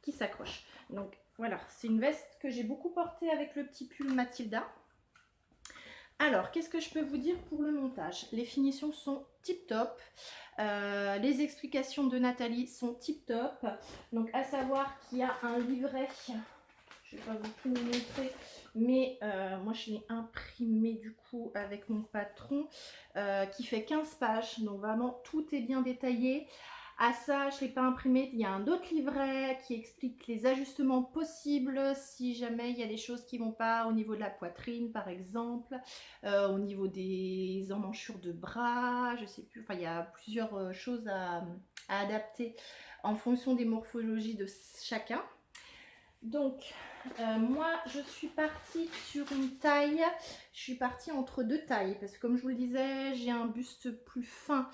qui s'accrochent. Donc Voilà, c'est une veste que j'ai beaucoup portée avec le petit pull Mathilda. Alors, qu'est-ce que je peux vous dire pour le montage? Les finitions sont tip top. Les explications de Nathalie sont tip top. Donc, à savoir qu'il y a un livret. Je ne vais pas vous tout vous montrer, mais moi je l'ai imprimé du coup avec mon patron qui fait 15 pages. Donc, vraiment, tout est bien détaillé. À ça, je ne l'ai pas imprimé. Il y a un autre livret qui explique les ajustements possibles si jamais il y a des choses qui ne vont pas au niveau de la poitrine, par exemple, au niveau des emmanchures de bras, je ne sais plus. Enfin, il y a plusieurs choses à adapter en fonction des morphologies de chacun. Donc, moi, je suis partie sur une taille, je suis partie entre deux tailles, parce que comme je vous le disais, j'ai un buste plus fin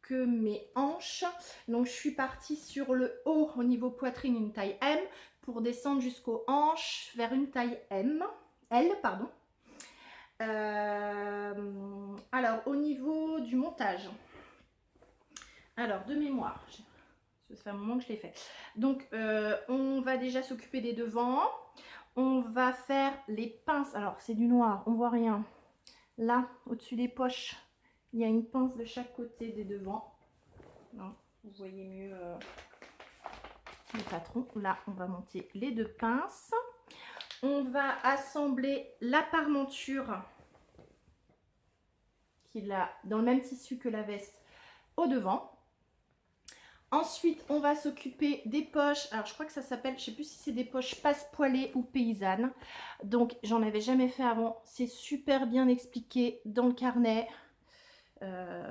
que mes hanches. Donc je suis partie sur le haut au niveau poitrine, une taille M, pour descendre jusqu'aux hanches vers une taille L, pardon. Alors au niveau du montage, alors de mémoire, ça fait un moment que je l'ai fait. Donc on va déjà s'occuper des devants. On va faire les pinces. Alors c'est du noir, on voit rien. Là, au-dessus des poches, il y a une pince de chaque côté des devants. Non, vous voyez mieux le patron. Là, on va monter les deux pinces. On va assembler la parmenture qui est là, dans le même tissu que la veste, au devant. Ensuite, on va s'occuper des poches. Alors, je crois que ça s'appelle, je ne sais plus si c'est des poches passe-poilées ou paysannes. Donc, j'en avais jamais fait avant. C'est super bien expliqué dans le carnet.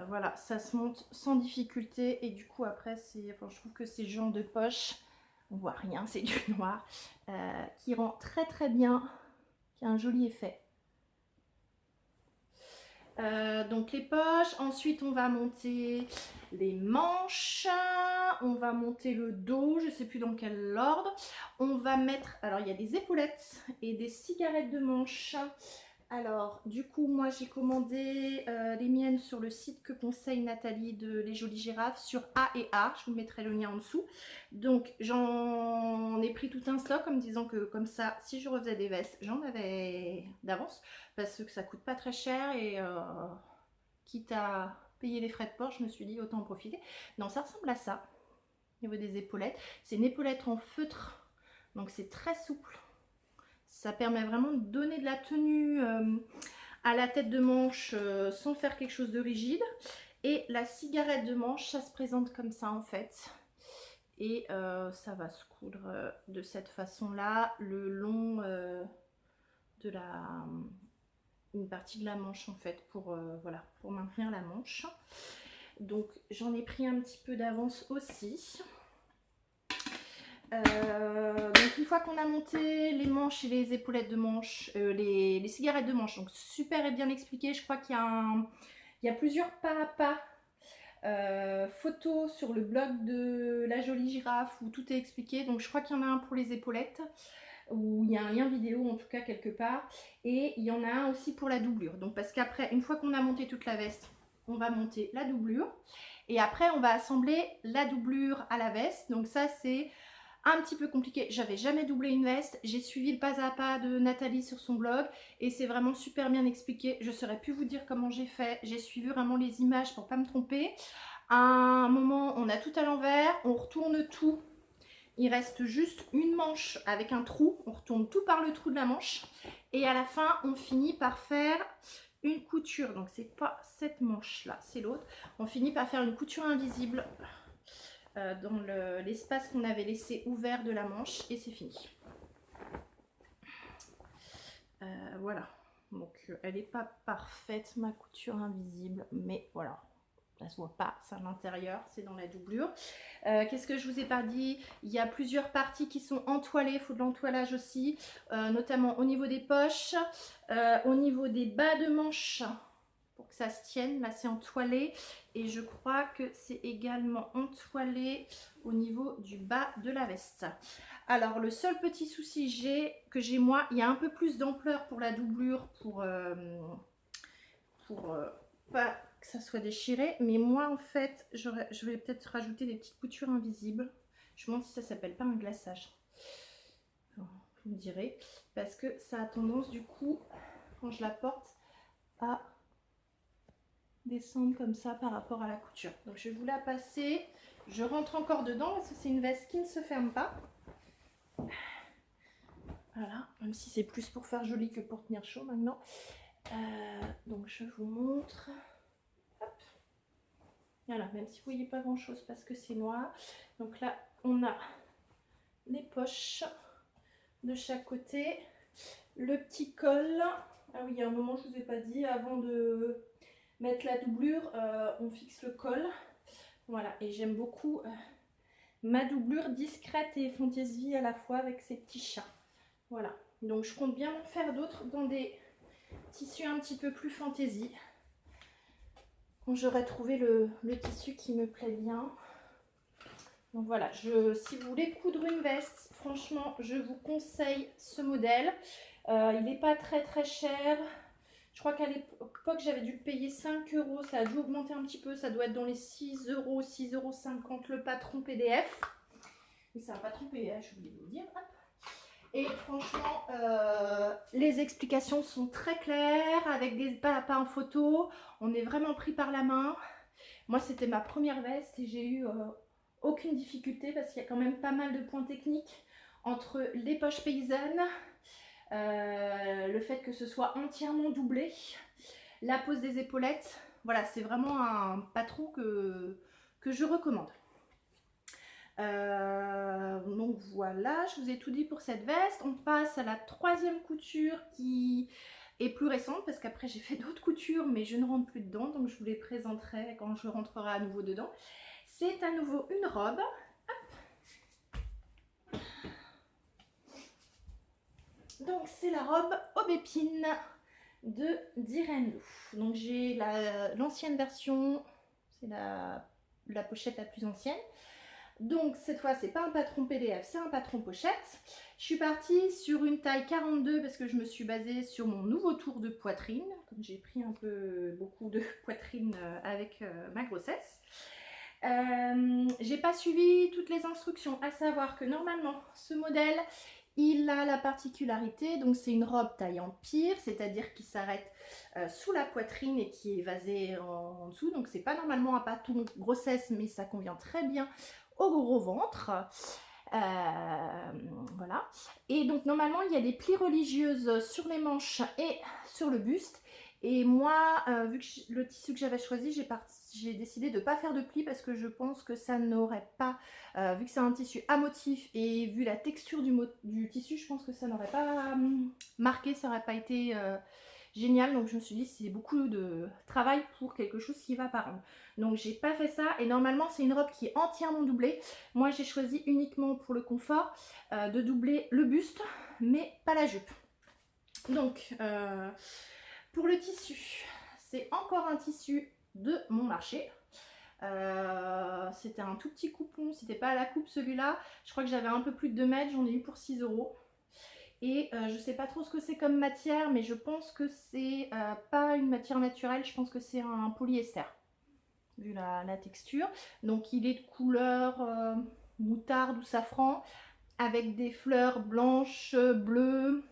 Voilà, ça se monte sans difficulté. Et du coup, après, enfin, je trouve que ces genres de poches, on voit rien, c'est du noir, qui rend très très bien, qui a un joli effet. Donc les poches, ensuite on va monter les manches, on va monter le dos, je ne sais plus dans quel ordre. On va mettre, alors il y a des épaulettes et des cigarettes de manche. Alors du coup moi j'ai commandé les miennes sur le site que conseille Nathalie de Les Jolies Girafes sur A&A, je vous mettrai le lien en dessous. Donc j'en ai pris tout un stock en me disant que comme ça si je refaisais des vestes j'en avais d'avance parce que ça coûte pas très cher et quitte à payer les frais de port je me suis dit autant en profiter. Non, ça ressemble à ça au niveau des épaulettes, c'est une épaulette en feutre donc c'est très souple. Ça permet vraiment de donner de la tenue à la tête de manche sans faire quelque chose de rigide. Et la cigarette de manche, ça se présente comme ça en fait. Et ça va se coudre de cette façon-là, le long de une partie de la manche en fait, pour, voilà, pour maintenir la manche. Donc j'en ai pris un petit peu d'avance aussi. Donc une fois qu'on a monté les manches et les épaulettes de manche, les cigarettes de manche, donc super et bien expliqué, je crois qu'il y a plusieurs pas à pas photos sur le blog de La Jolie Girafe où tout est expliqué, donc je crois qu'il y en a un pour les épaulettes, où il y a un lien vidéo en tout cas quelque part, et il y en a un aussi pour la doublure, donc parce qu'après, une fois qu'on a monté toute la veste, on va monter la doublure, et après on va assembler la doublure à la veste, donc ça c'est un petit peu compliqué, j'avais jamais doublé une veste, j'ai suivi le pas à pas de Nathalie sur son blog et c'est vraiment super bien expliqué, je saurais plus vous dire comment j'ai fait, j'ai suivi vraiment les images pour pas me tromper. À un moment on a tout à l'envers, on retourne tout, il reste juste une manche avec un trou, on retourne tout par le trou de la manche et à la fin on finit par faire une couture, donc c'est pas cette manche là, c'est l'autre, on finit par faire une couture invisible dans l'espace qu'on avait laissé ouvert de la manche et c'est fini. Voilà, donc elle n'est pas parfaite ma couture invisible, mais voilà, ça se voit pas, c'est à l'intérieur, c'est dans la doublure. Qu'est-ce que je vous ai pas dit? Il y a plusieurs parties qui sont entoilées, il faut de l'entoilage aussi, notamment au niveau des poches, au niveau des bas de manche. Pour que ça se tienne, là c'est entoilé et je crois que c'est également entoilé au niveau du bas de la veste. Alors le seul petit souci que j'ai moi, il y a un peu plus d'ampleur pour la doublure pour pas que ça soit déchiré, mais moi en fait je vais peut-être rajouter des petites coutures invisibles. Je me demande si ça s'appelle pas un glaçage. vous me direz, parce que ça a tendance du coup, quand je la porte, à descendre comme ça par rapport à la couture. Donc je vais vous la passer, je rentre encore dedans parce que c'est une veste qui ne se ferme pas. Voilà, même si c'est plus pour faire joli que pour tenir chaud maintenant. Donc je vous montre. Hop. Voilà, même si vous voyez pas grand chose parce que c'est noir. Donc là, on a les poches de chaque côté. Le petit col. Ah oui, il y a un moment, je vous ai pas dit, avant de mettre la doublure, on fixe le col. Voilà, et j'aime beaucoup ma doublure discrète et fantaisie à la fois avec ces petits chats. Voilà, donc je compte bien en faire d'autres dans des tissus un petit peu plus fantaisie. Quand j'aurai trouvé le tissu qui me plaît bien. Donc voilà, si vous voulez coudre une veste, franchement, je vous conseille ce modèle. Il n'est pas très très cher. Je crois qu'à l'époque, j'avais dû le payer 5 €. Ça a dû augmenter un petit peu. Ça doit être dans les 6 €, 6,50 € le patron PDF. Oui, c'est un patron PDF, je voulais vous le dire. Hop. Et franchement, les explications sont très claires, avec des pas à pas en photo. On est vraiment pris par la main. Moi, c'était ma première veste et j'ai eu aucune difficulté parce qu'il y a quand même pas mal de points techniques entre les poches paysannes, le fait que ce soit entièrement doublé, la pose des épaulettes. Voilà, c'est vraiment un patron que je recommande. Donc voilà, je vous ai tout dit pour cette veste. On passe à la troisième couture qui est plus récente parce qu'après j'ai fait d'autres coutures mais je ne rentre plus dedans, donc je vous les présenterai quand je rentrerai à nouveau dedans. C'est à nouveau une robe. Hop. Donc c'est la robe Aubépine de Direndou. Donc j'ai l'ancienne version, c'est la pochette la plus ancienne. Donc cette fois c'est pas un patron PDF, c'est un patron pochette. Je suis partie sur une taille 42 parce que je me suis basée sur mon nouveau tour de poitrine, comme j'ai pris un peu beaucoup de poitrine avec ma grossesse. J'ai pas suivi toutes les instructions, à savoir que normalement ce modèle il a la particularité, donc c'est une robe taille empire, c'est-à-dire qui s'arrête sous la poitrine et qui est vasée en dessous, donc c'est pas normalement un patron grossesse mais ça convient très bien au gros ventre. Voilà, et donc normalement il y a des plis religieuses sur les manches et sur le buste, et moi vu que le tissu que j'avais choisi, j'ai décidé de ne pas faire de plis parce que je pense que ça n'aurait pas, vu que c'est un tissu à motif et vu la texture du tissu, je pense que ça n'aurait pas marqué, ça n'aurait pas été génial. Donc je me suis dit c'est beaucoup de travail pour quelque chose qui va pas rendre. Donc j'ai pas fait ça, et normalement c'est une robe qui est entièrement doublée. Moi j'ai choisi uniquement pour le confort de doubler le buste mais pas la jupe. Donc pour le tissu, c'est encore un tissu de mon marché. C'était un tout petit coupon, c'était pas à la coupe celui-là. Je crois que j'avais un peu plus de 2 mètres, j'en ai eu pour 6 €. Et je sais pas trop ce que c'est comme matière, mais je pense que c'est pas une matière naturelle, je pense que c'est un polyester, vu la texture. Donc il est de couleur moutarde ou safran, avec des fleurs blanches, bleues,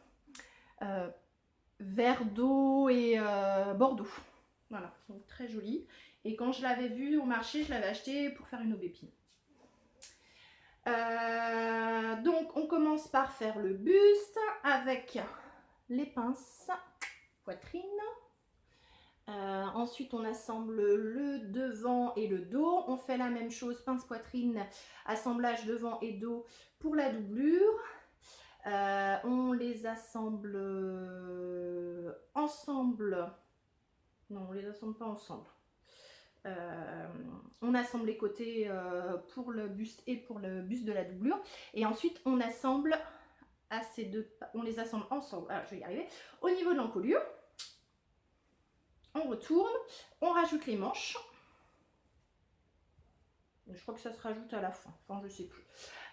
vert d'eau et bordeaux. Voilà, donc très joli. Et quand je l'avais vu au marché, je l'avais acheté pour faire une aubépine. Donc on commence par faire le buste avec les pinces poitrine. Ensuite on assemble le devant et le dos. On fait la même chose, pince poitrine, assemblage devant et dos pour la doublure. On les assemble ensemble. Non, on les assemble pas ensemble. On assemble les côtés pour le buste et pour le buste de la doublure, et ensuite on assemble à ces deux, on les assemble ensemble. Ah, je vais y arriver. Au niveau de l'encolure, on retourne, on rajoute les manches. Je crois que ça se rajoute à la fin, enfin je sais plus.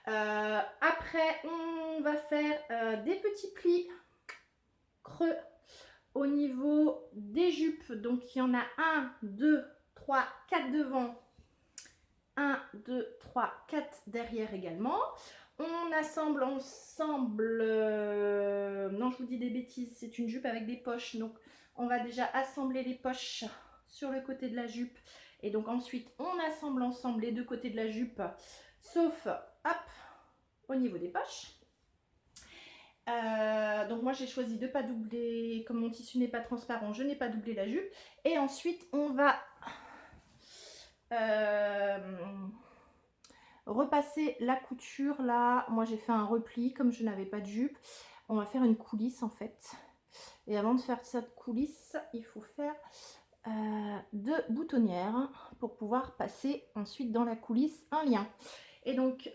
Après on va faire des petits plis creux au niveau des jupes. Donc il y en a 1, 2, 3, 4 devant, 1, 2, 3, 4 derrière également. On assemble ensemble, non je vous dis des bêtises, c'est une jupe avec des poches, donc on va déjà assembler les poches sur le côté de la jupe et donc ensuite on assemble ensemble les deux côtés de la jupe, sauf hop, au niveau des poches. Donc moi j'ai choisi de ne pas doubler, comme mon tissu n'est pas transparent, je n'ai pas doublé la jupe. Et ensuite on va repasser la couture là. Moi j'ai fait un repli comme je n'avais pas de jupe. On va faire une coulisse en fait. Et avant de faire cette coulisse, il faut faire deux boutonnières pour pouvoir passer ensuite dans la coulisse un lien. Et donc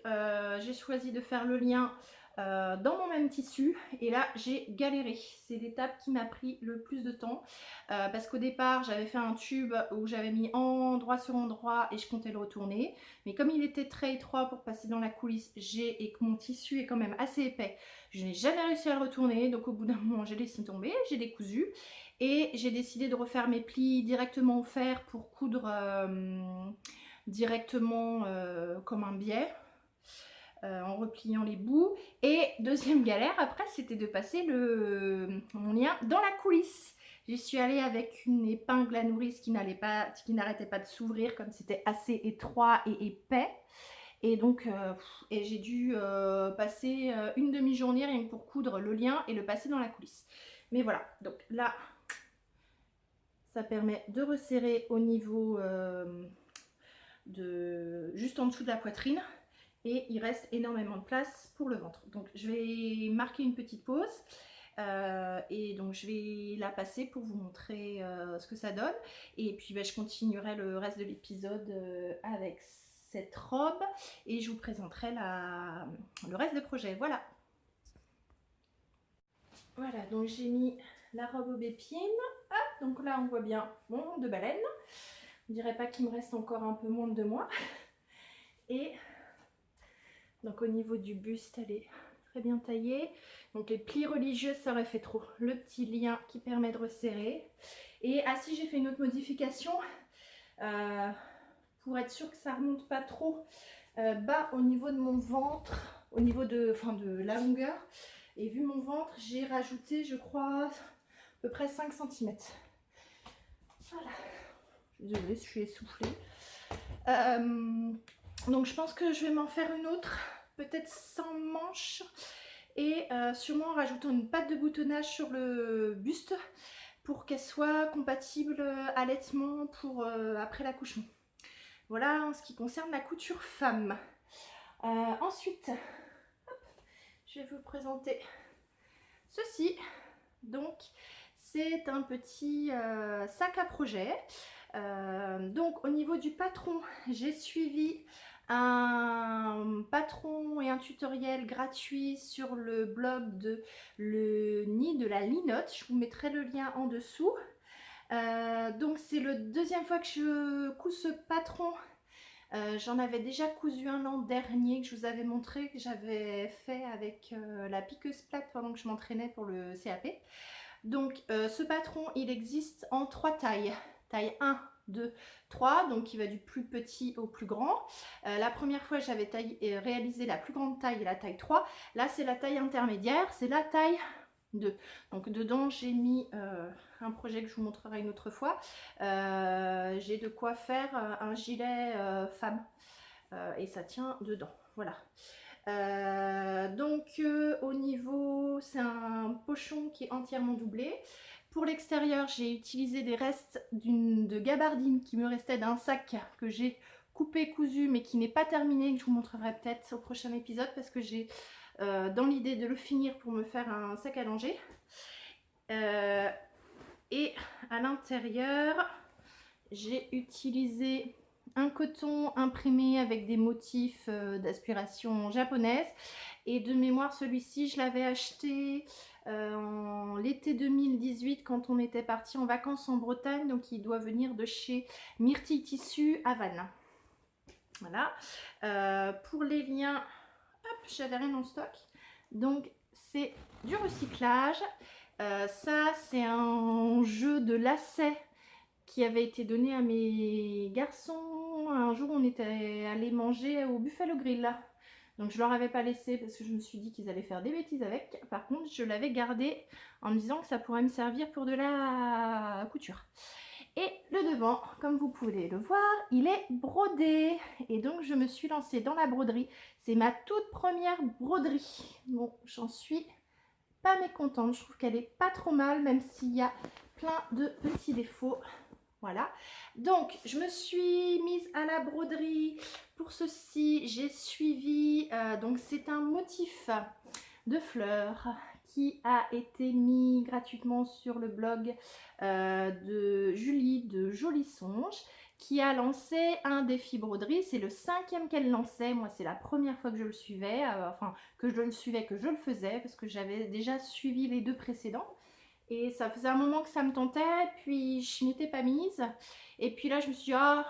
j'ai choisi de faire le lien dans mon même tissu et là j'ai galéré, c'est l'étape qui m'a pris le plus de temps parce qu'au départ j'avais fait un tube où j'avais mis endroit sur endroit et je comptais le retourner, mais comme il était très étroit pour passer dans la coulisse et que mon tissu est quand même assez épais, je n'ai jamais réussi à le retourner, donc au bout d'un moment j'ai laissé tomber, j'ai décousu et j'ai décidé de refaire mes plis directement au fer pour coudre directement comme un biais. En repliant les bouts. Et deuxième galère après, c'était de passer mon lien dans la coulisse. J'y suis allée avec une épingle à nourrice qui n'arrêtait pas de s'ouvrir comme c'était assez étroit et épais. Et donc j'ai dû passer une demi-journée rien que pour coudre le lien et le passer dans la coulisse. Mais voilà, donc là ça permet de resserrer au niveau juste en dessous de la poitrine. Et il reste énormément de place pour le ventre. Donc je vais marquer une petite pause et donc je vais la passer pour vous montrer ce que ça donne. Et puis je continuerai le reste de l'épisode avec cette robe et je vous présenterai le reste des projets. Voilà. Voilà, donc j'ai mis la robe aubépine. Hop, donc là on voit bien mon ventre de baleine. On dirait pas qu'il me reste encore un peu moins de 2 mois. Et donc au niveau du buste, elle est très bien taillée. Donc les plis religieux, ça aurait fait trop. Le petit lien qui permet de resserrer. Et si j'ai fait une autre modification, pour être sûr que ça remonte pas trop bas au niveau de mon ventre, au niveau de la longueur. Et vu mon ventre, j'ai rajouté, je crois, à peu près 5 cm. Voilà. Désolée, je suis essoufflée. Donc je pense que je vais m'en faire une autre, peut-être sans manche et sûrement en rajoutant une patte de boutonnage sur le buste pour qu'elle soit compatible allaitement pour après l'accouchement. Voilà en ce qui concerne la couture femme. Ensuite, hop, je vais vous présenter ceci. Donc c'est un petit sac à projet. Donc au niveau du patron, j'ai suivi un patron et un tutoriel gratuit sur le blog de le nid de la linotte. Je vous mettrai le lien en dessous. Donc c'est la deuxième fois que je couds ce patron. J'en avais déjà cousu un l'an dernier que je vous avais montré, que j'avais fait avec la piqueuse plate pendant que je m'entraînais pour le CAP. Donc ce patron il existe en 3 tailles. Taille 1, 2, 3, donc il va du plus petit au plus grand. La première fois j'avais réalisé la plus grande taille et la taille 3. Là c'est la taille intermédiaire, c'est la taille 2. Donc dedans j'ai mis un projet que je vous montrerai une autre fois. J'ai de quoi faire un gilet femme et ça tient dedans. Voilà. Donc au niveau, c'est un pochon qui est entièrement doublé. Pour l'extérieur, j'ai utilisé des restes de gabardine qui me restait d'un sac que j'ai coupé, cousu, mais qui n'est pas terminé, que je vous montrerai peut-être au prochain épisode parce que j'ai dans l'idée de le finir pour me faire un sac à langer. Et à l'intérieur, j'ai utilisé un coton imprimé avec des motifs d'inspiration japonaise. Et de mémoire, celui-ci, je l'avais acheté en l'été 2018 quand on était parti en vacances en Bretagne. Donc il doit venir de chez Myrtille Tissus à Vannes. Voilà. Pour les liens, hop, j'avais rien en stock. Donc c'est du recyclage. Ça, c'est un jeu de lacets qui avait été donné à mes garçons. Un jour, on était allé manger au Buffalo Grill. Donc je leur avais pas laissé parce que je me suis dit qu'ils allaient faire des bêtises avec. Par contre, je l'avais gardé en me disant que ça pourrait me servir pour de la couture. Et le devant, comme vous pouvez le voir, il est brodé. Et donc je me suis lancée dans la broderie. C'est ma toute première broderie. Bon, j'en suis pas mécontente. Je trouve qu'elle est pas trop mal, même s'il y a plein de petits défauts. Voilà, donc je me suis mise à la broderie. Pour ceci, j'ai suivi, donc c'est un motif de fleurs qui a été mis gratuitement sur le blog de Julie de Jolis Songes, qui a lancé un défi broderie. C'est le 5e qu'elle lançait. Moi, c'est la première fois que je le suivais, enfin que je le suivais, que je le faisais, parce que j'avais déjà suivi les 2 précédents. Et ça faisait un moment que ça me tentait, puis je m'y étais pas mise. Et puis là, je me suis dit, oh,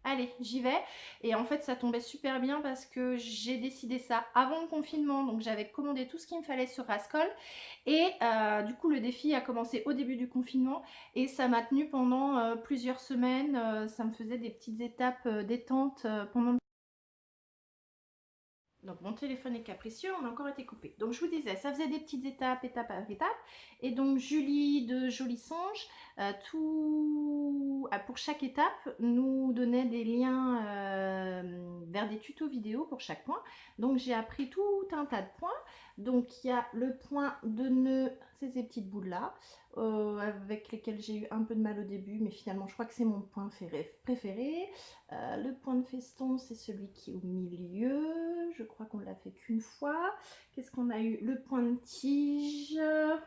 allez, j'y vais. Et en fait, ça tombait super bien parce que j'ai décidé ça avant le confinement. Donc, j'avais commandé tout ce qu'il me fallait sur Rascol. Et du coup, le défi a commencé au début du confinement. Et ça m'a tenu pendant plusieurs semaines. Ça me faisait des petites étapes détente pendant le... Donc mon téléphone est capricieux, on a encore été coupé. Donc je vous disais, ça faisait des petites étapes, étape par étape. Et donc Julie de Jolis Songes, pour chaque étape, nous donnait des liens vers des tutos vidéo pour chaque point. Donc j'ai appris tout un tas de points. Donc il y a le point de nœud, c'est ces petites boules là, avec lesquelles j'ai eu un peu de mal au début, mais finalement je crois que c'est mon point préféré. Le point de feston, c'est celui qui est au milieu. Je crois qu'on l'a fait qu'une fois. Qu'est-ce qu'on a eu? Le point de tige. Le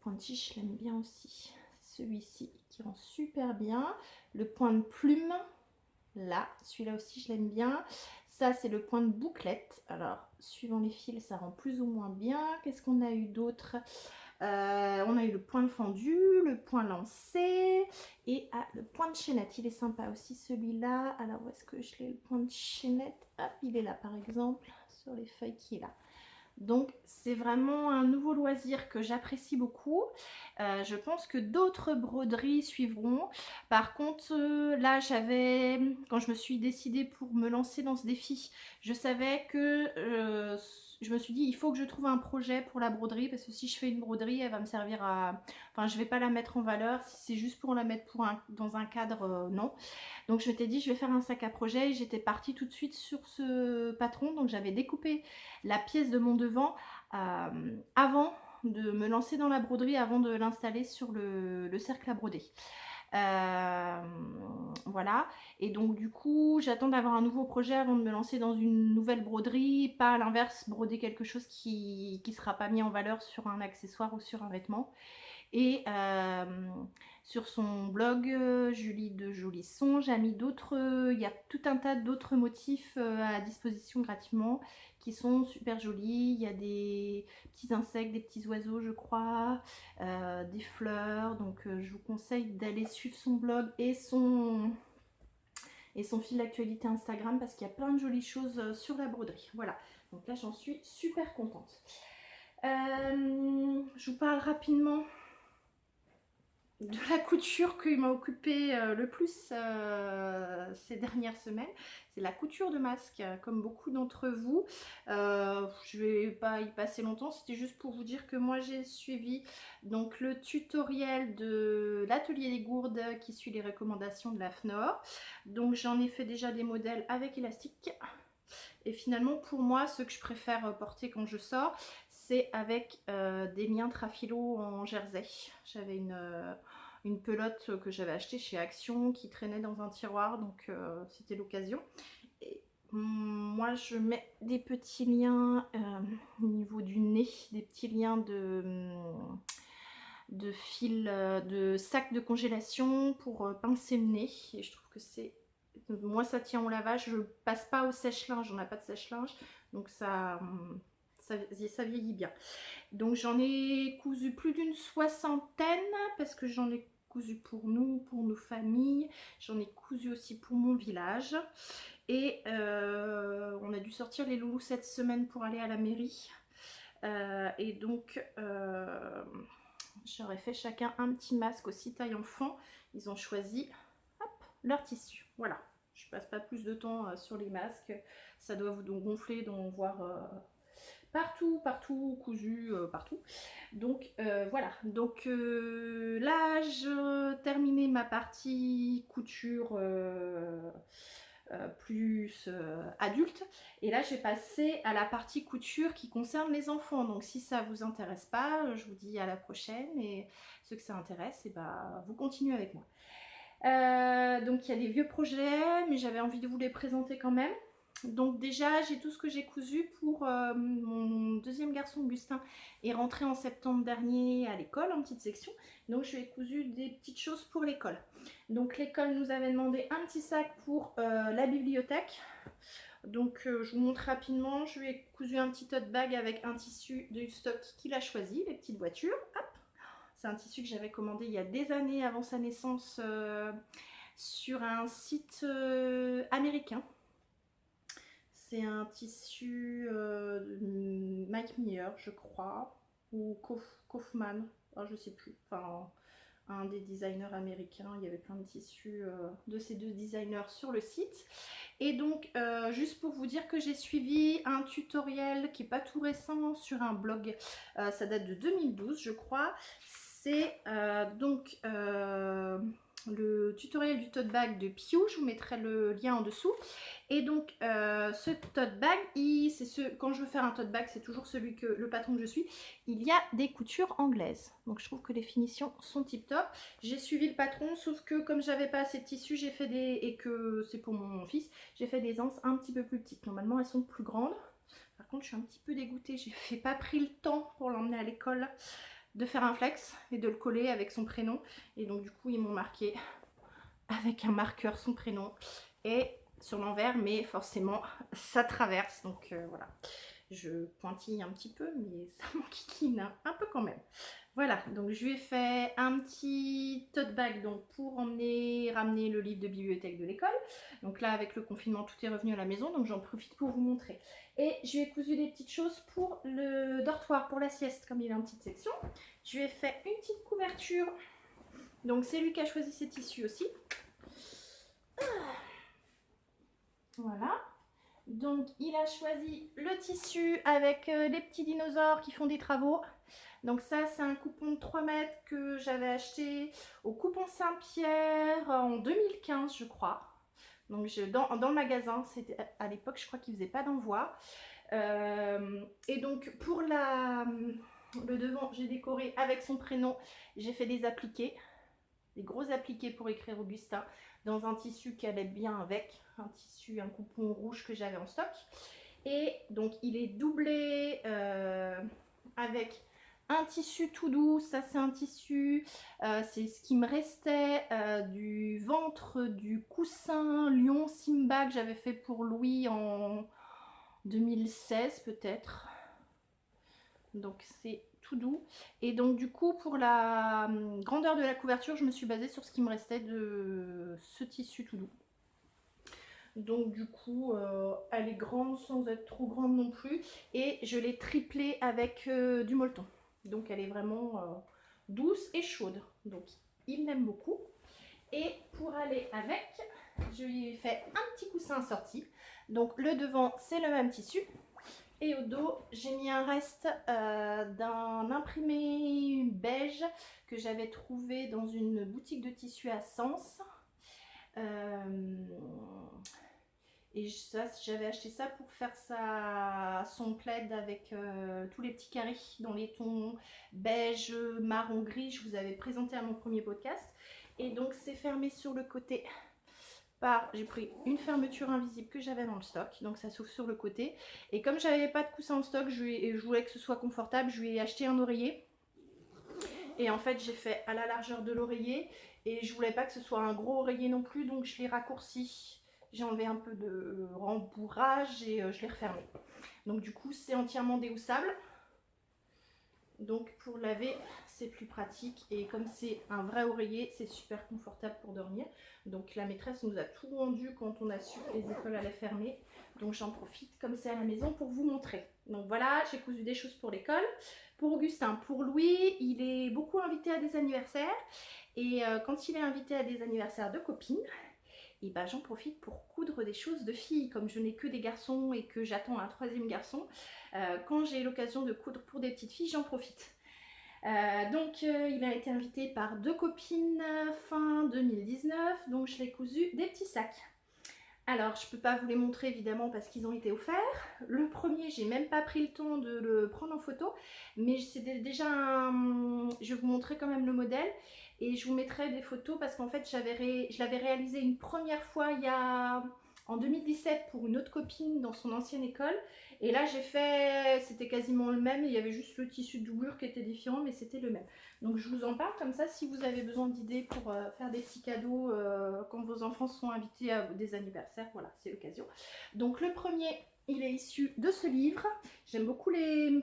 point de tige, je l'aime bien aussi. C'est celui-ci qui rend super bien. Le point de plume, là, celui-là aussi, je l'aime bien. Ça, c'est le point de bouclette. Alors, suivant les fils, ça rend plus ou moins bien. Qu'est-ce qu'on a eu d'autre? On a eu le point de fendu, le point lancé et le point de chaînette. Il est sympa aussi celui-là. Alors où est-ce que je l'ai, le point de chaînette? Hop, il est là par exemple, sur les feuilles qui est là. Donc c'est vraiment un nouveau loisir que j'apprécie beaucoup. Je pense que d'autres broderies suivront. Par contre, là quand je me suis décidée pour me lancer dans ce défi, je savais que je me suis dit il faut que je trouve un projet pour la broderie, parce que si je fais une broderie, elle va me servir à... Enfin, je vais pas la mettre en valeur. Si c'est juste pour la mettre dans un cadre, non. Donc je m'étais dit je vais faire un sac à projet et j'étais partie tout de suite sur ce patron. Donc j'avais découpé la pièce de mon devant avant de me lancer dans la broderie, avant de l'installer sur le cercle à broder. Voilà, et donc du coup j'attends d'avoir un nouveau projet avant de me lancer dans une nouvelle broderie, pas à l'inverse, broder quelque chose qui sera pas mis en valeur sur un accessoire ou sur un vêtement. Et sur son blog, Julie de Jolis Songes a mis d'autres, il y a tout un tas d'autres motifs à disposition gratuitement qui sont super jolis. Il y a des petits insectes, des petits oiseaux je crois, des fleurs. Donc je vous conseille d'aller suivre son blog et son fil d'actualité Instagram, parce qu'il y a plein de jolies choses sur la broderie. Voilà, donc là j'en suis super contente. Je vous parle rapidement de la couture qui m'a occupée le plus ces dernières semaines. C'est la couture de masques, comme beaucoup d'entre vous. Je vais pas y passer longtemps, c'était juste pour vous dire que moi j'ai suivi donc le tutoriel de l'atelier des gourdes qui suit les recommandations de la FNOR. Donc j'en ai fait déjà des modèles avec élastique. Et finalement pour moi, ce que je préfère porter quand je sors, c'est avec des liens Trafilo en jersey. J'avais une pelote que j'avais achetée chez Action qui traînait dans un tiroir, donc c'était l'occasion. Et moi je mets des petits liens au niveau du nez, des petits liens de fil, de sac de congélation pour pincer le nez, et je trouve que c'est... Moi ça tient au lavage, je passe pas au sèche-linge, on n'a pas de sèche-linge, donc ça vieillit bien. Donc j'en ai cousu plus d'une soixantaine, parce que j'en ai cousu pour nous, pour nos familles, j'en ai cousu aussi pour mon village. Et on a dû sortir les loulous cette semaine pour aller à la mairie. Et donc j'aurais fait chacun un petit masque aussi taille enfant. Ils ont choisi hop, leur tissu. Voilà, je passe pas plus de temps sur les masques. Ça doit vous donc gonfler d'en voir partout, cousu, partout. Donc voilà, donc là je terminais ma partie couture plus adulte, et là je vais passer à la partie couture qui concerne les enfants. Donc si ça vous intéresse pas, je vous dis à la prochaine, et ceux que ça intéresse, et bah, vous continuez avec moi. Donc il y a des vieux projets, mais j'avais envie de vous les présenter quand même. Donc déjà j'ai tout ce que j'ai cousu pour mon deuxième garçon Augustin est rentré en septembre dernier à l'école en petite section. Donc je lui ai cousu des petites choses pour l'école. Donc l'école nous avait demandé un petit sac pour la bibliothèque. Donc je vous montre rapidement, je lui ai cousu un petit tote bag avec un tissu du stock qu'il a choisi, les petites voitures. Hop. C'est un tissu que j'avais commandé il y a des années avant sa naissance sur un site américain. C'est un tissu de Mike Meyer, je crois, ou Kaufman, oh, je sais plus. Enfin, un des designers américains. Il y avait plein de tissus de ces deux designers sur le site. Et donc, juste pour vous dire que j'ai suivi un tutoriel qui n'est pas tout récent sur un blog. Ça date de 2012, je crois. C'est donc le tutoriel du tote bag de Piu, je vous mettrai le lien en dessous. Et donc ce tote bag, quand je veux faire un tote bag, c'est toujours celui que le patron que je suis, il y a des coutures anglaises. Donc je trouve que les finitions sont tip top. J'ai suivi le patron, sauf que comme j'avais pas assez de tissu, j'ai fait et que c'est pour mon fils, j'ai fait des anses un petit peu plus petites. Normalement elles sont plus grandes. Par contre je suis un petit peu dégoûtée, j'ai pas pris le temps pour l'emmener à l'école de faire un flex et de le coller avec son prénom, et donc du coup ils m'ont marqué avec un marqueur son prénom et sur l'envers, mais forcément ça traverse, donc voilà, je pointille un petit peu mais ça m'enquiquine un peu quand même. Voilà, donc je lui ai fait un petit tote bag donc pour ramener le livre de bibliothèque de l'école. Donc là avec le confinement tout est revenu à la maison, donc j'en profite pour vous montrer. Et je lui ai cousu des petites choses pour le dortoir, pour la sieste, comme il a une petite section. Je lui ai fait une petite couverture. Donc c'est lui qui a choisi ses tissus aussi. Voilà. Donc il a choisi le tissu avec les petits dinosaures qui font des travaux. Donc ça c'est un coupon de 3 mètres que j'avais acheté au coupon Saint-Pierre en 2015 je crois. Donc dans le magasin, c'était à l'époque je crois qu'ils ne faisaient pas d'envoi. Et donc pour le devant, j'ai décoré avec son prénom. J'ai fait des appliqués, des gros appliqués pour écrire Augustin dans un tissu qui allait bien avec, un coupon rouge que j'avais en stock. Et donc il est doublé avec un tissu tout doux. Ça c'est un tissu, c'est ce qui me restait du ventre du coussin Lion Simba que j'avais fait pour Louis en 2016 peut-être. Donc c'est tout doux. Et donc du coup pour la grandeur de la couverture, je me suis basée sur ce qui me restait de ce tissu tout doux. Donc du coup elle est grande sans être trop grande non plus, et je l'ai triplée avec du molleton. Donc elle est vraiment douce et chaude, donc il l'aime beaucoup. Et pour aller avec, je lui ai fait un petit coussin assorti. Donc le devant c'est le même tissu, et au dos j'ai mis un reste d'un imprimé beige que j'avais trouvé dans une boutique de tissus à Sens. Et ça, j'avais acheté ça pour faire son plaid avec tous les petits carrés dans les tons beige, marron, gris. Je vous avais présenté à mon premier podcast. Et donc c'est fermé sur le côté j'ai pris une fermeture invisible que j'avais dans le stock, donc ça s'ouvre sur le côté. Et comme j'avais pas de coussin en stock, je voulais que ce soit confortable, je lui ai acheté un oreiller. Et en fait j'ai fait à la largeur de l'oreiller, et je voulais pas que ce soit un gros oreiller non plus, donc je l'ai raccourci. J'ai enlevé un peu de rembourrage et je l'ai refermé. Donc du coup c'est entièrement déhoussable. Donc pour laver c'est plus pratique, et comme c'est un vrai oreiller, c'est super confortable pour dormir. Donc la maîtresse nous a tout rendu quand on a su que les écoles allaient fermer. Donc j'en profite comme c'est à la maison pour vous montrer. Donc voilà, j'ai cousu des choses pour l'école. Pour Augustin, pour Louis, il est beaucoup invité à des anniversaires. Et quand il est invité à des anniversaires de copines, et bah j'en profite pour coudre des choses de filles. Comme je n'ai que des garçons et que j'attends un troisième garçon, quand j'ai l'occasion de coudre pour des petites filles, j'en profite. Donc il a été invité par 2 copines fin 2019, donc je l'ai cousu des petits sacs. Alors je peux pas vous les montrer évidemment parce qu'ils ont été offerts. Le premier, j'ai même pas pris le temps de le prendre en photo, mais c'était déjà un... Je vais vous montrer quand même le modèle et je vous mettrai des photos parce qu'en fait je l'avais réalisé une première fois en 2017 pour une autre copine dans son ancienne école. Et là j'ai fait, c'était quasiment le même, il y avait juste le tissu de doublure qui était différent, mais c'était le même. Donc je vous en parle comme ça, si vous avez besoin d'idées pour faire des petits cadeaux quand vos enfants sont invités à des anniversaires, voilà, c'est l'occasion. Donc le premier, il est issu de ce livre. J'aime beaucoup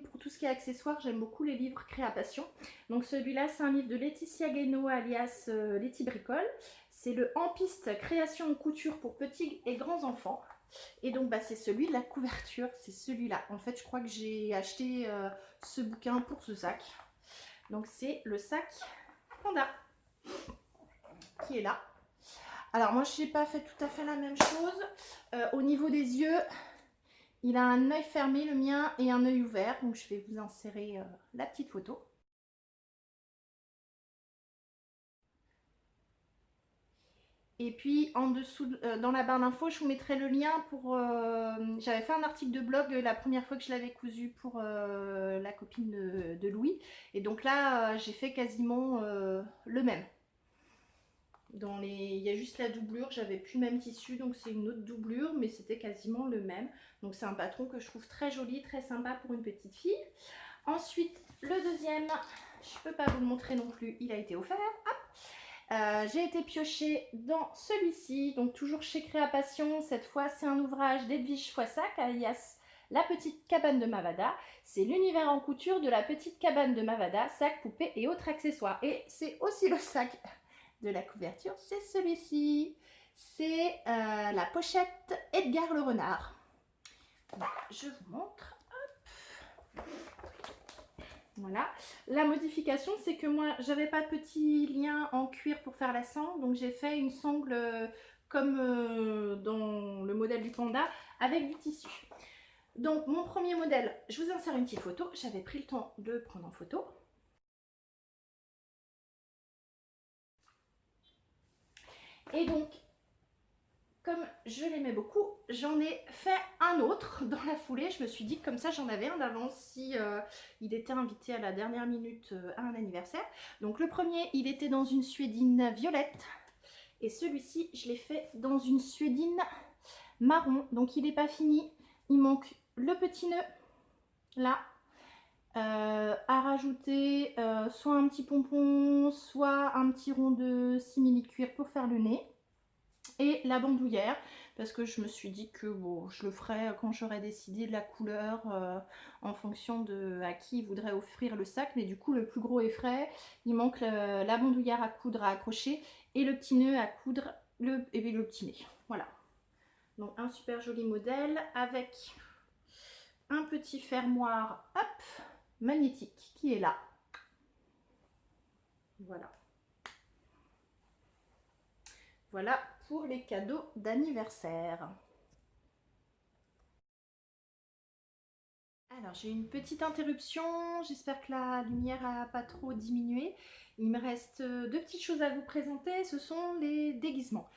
pour tout ce qui est accessoires, j'aime beaucoup les livres Création. Donc celui-là, c'est un livre de Laetitia Guénaud, alias Letty Bricole. C'est le En piste création ou couture pour petits et grands enfants. Et donc bah, c'est celui de la couverture, c'est celui-là. En fait, je crois que j'ai acheté ce bouquin pour ce sac. Donc c'est le sac Panda qui est là. Alors moi je n'ai pas fait tout à fait la même chose. Au niveau des yeux, il a un œil fermé le mien et un œil ouvert. Donc je vais vous insérer la petite photo. Et puis en dessous, dans la barre d'infos, je vous mettrai le lien pour... j'avais fait un article de blog la première fois que je l'avais cousu pour la copine de Louis. Et donc là, j'ai fait quasiment le même. Il y a juste la doublure, j'avais plus le même tissu, donc c'est une autre doublure, mais c'était quasiment le même. Donc c'est un patron que je trouve très joli, très sympa pour une petite fille. Ensuite, le deuxième, je peux pas vous le montrer non plus, il a été offert. J'ai été piochée dans celui-ci, donc toujours chez Créapassion. Cette fois, c'est un ouvrage d'Edwige Foissac, alias La Petite Cabane de Mavada. C'est l'univers en couture de la Petite Cabane de Mavada, sac, poupée et autres accessoires. Et c'est aussi le sac de la couverture, c'est celui-ci. C'est la pochette Edgar le Renard. Donc, je vous montre. Hop. Voilà. La modification, c'est que moi, j'avais pas de petit lien en cuir pour faire la sangle, donc j'ai fait une sangle comme dans le modèle du panda avec du tissu. Donc mon premier modèle, je vous insère une petite photo. J'avais pris le temps de le prendre en photo. Et donc, comme je l'aimais beaucoup, j'en ai fait un autre dans la foulée. Je me suis dit que comme ça, j'en avais un d'avance si il était invité à la dernière minute à un anniversaire. Donc le premier, il était dans une suédine violette. Et celui-ci, je l'ai fait dans une suédine marron. Donc il n'est pas fini. Il manque le petit nœud, là, à rajouter soit un petit pompon, soit un petit rond de simili-cuir pour faire le nez. Et la bandoulière, parce que je me suis dit que bon, je le ferai quand j'aurai décidé de la couleur en fonction de à qui il voudrait offrir le sac. Mais du coup, le plus gros est frais. Il manque la bandoulière à coudre, à accrocher et le petit nœud à coudre et puis le petit nez. Voilà. Donc un super joli modèle avec un petit fermoir hop, magnétique qui est là. Voilà. Voilà pour les cadeaux d'anniversaire. Alors j'ai une petite interruption, j'espère que la lumière n'a pas trop diminué. Il me reste 2 petites choses à vous présenter, ce sont les déguisements.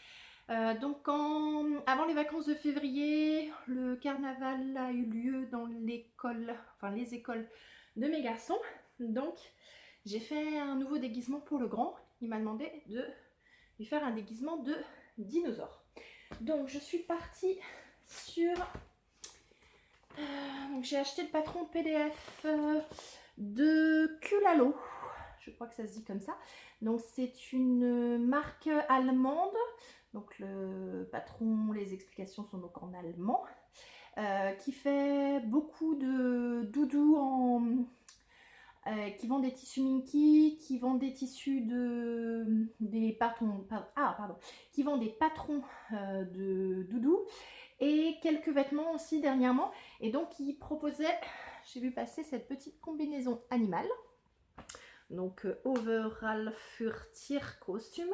Donc avant les vacances de février, le carnaval a eu lieu dans l'école, enfin les écoles de mes garçons. Donc j'ai fait un nouveau déguisement pour le grand. Il m'a demandé de lui faire un déguisement de dinosaure. Donc je suis partie sur... donc j'ai acheté le patron PDF de Kulalo. Je crois que ça se dit comme ça. Donc c'est une marque allemande. Donc le patron, les explications sont donc en allemand. Qui fait beaucoup de doudous qui vend des tissus Minky, qui vend des tissus des patrons, qui vend des patrons de doudou et quelques vêtements aussi dernièrement. Et donc il proposait, j'ai vu passer cette petite combinaison animale, donc overall für Tierkostüm.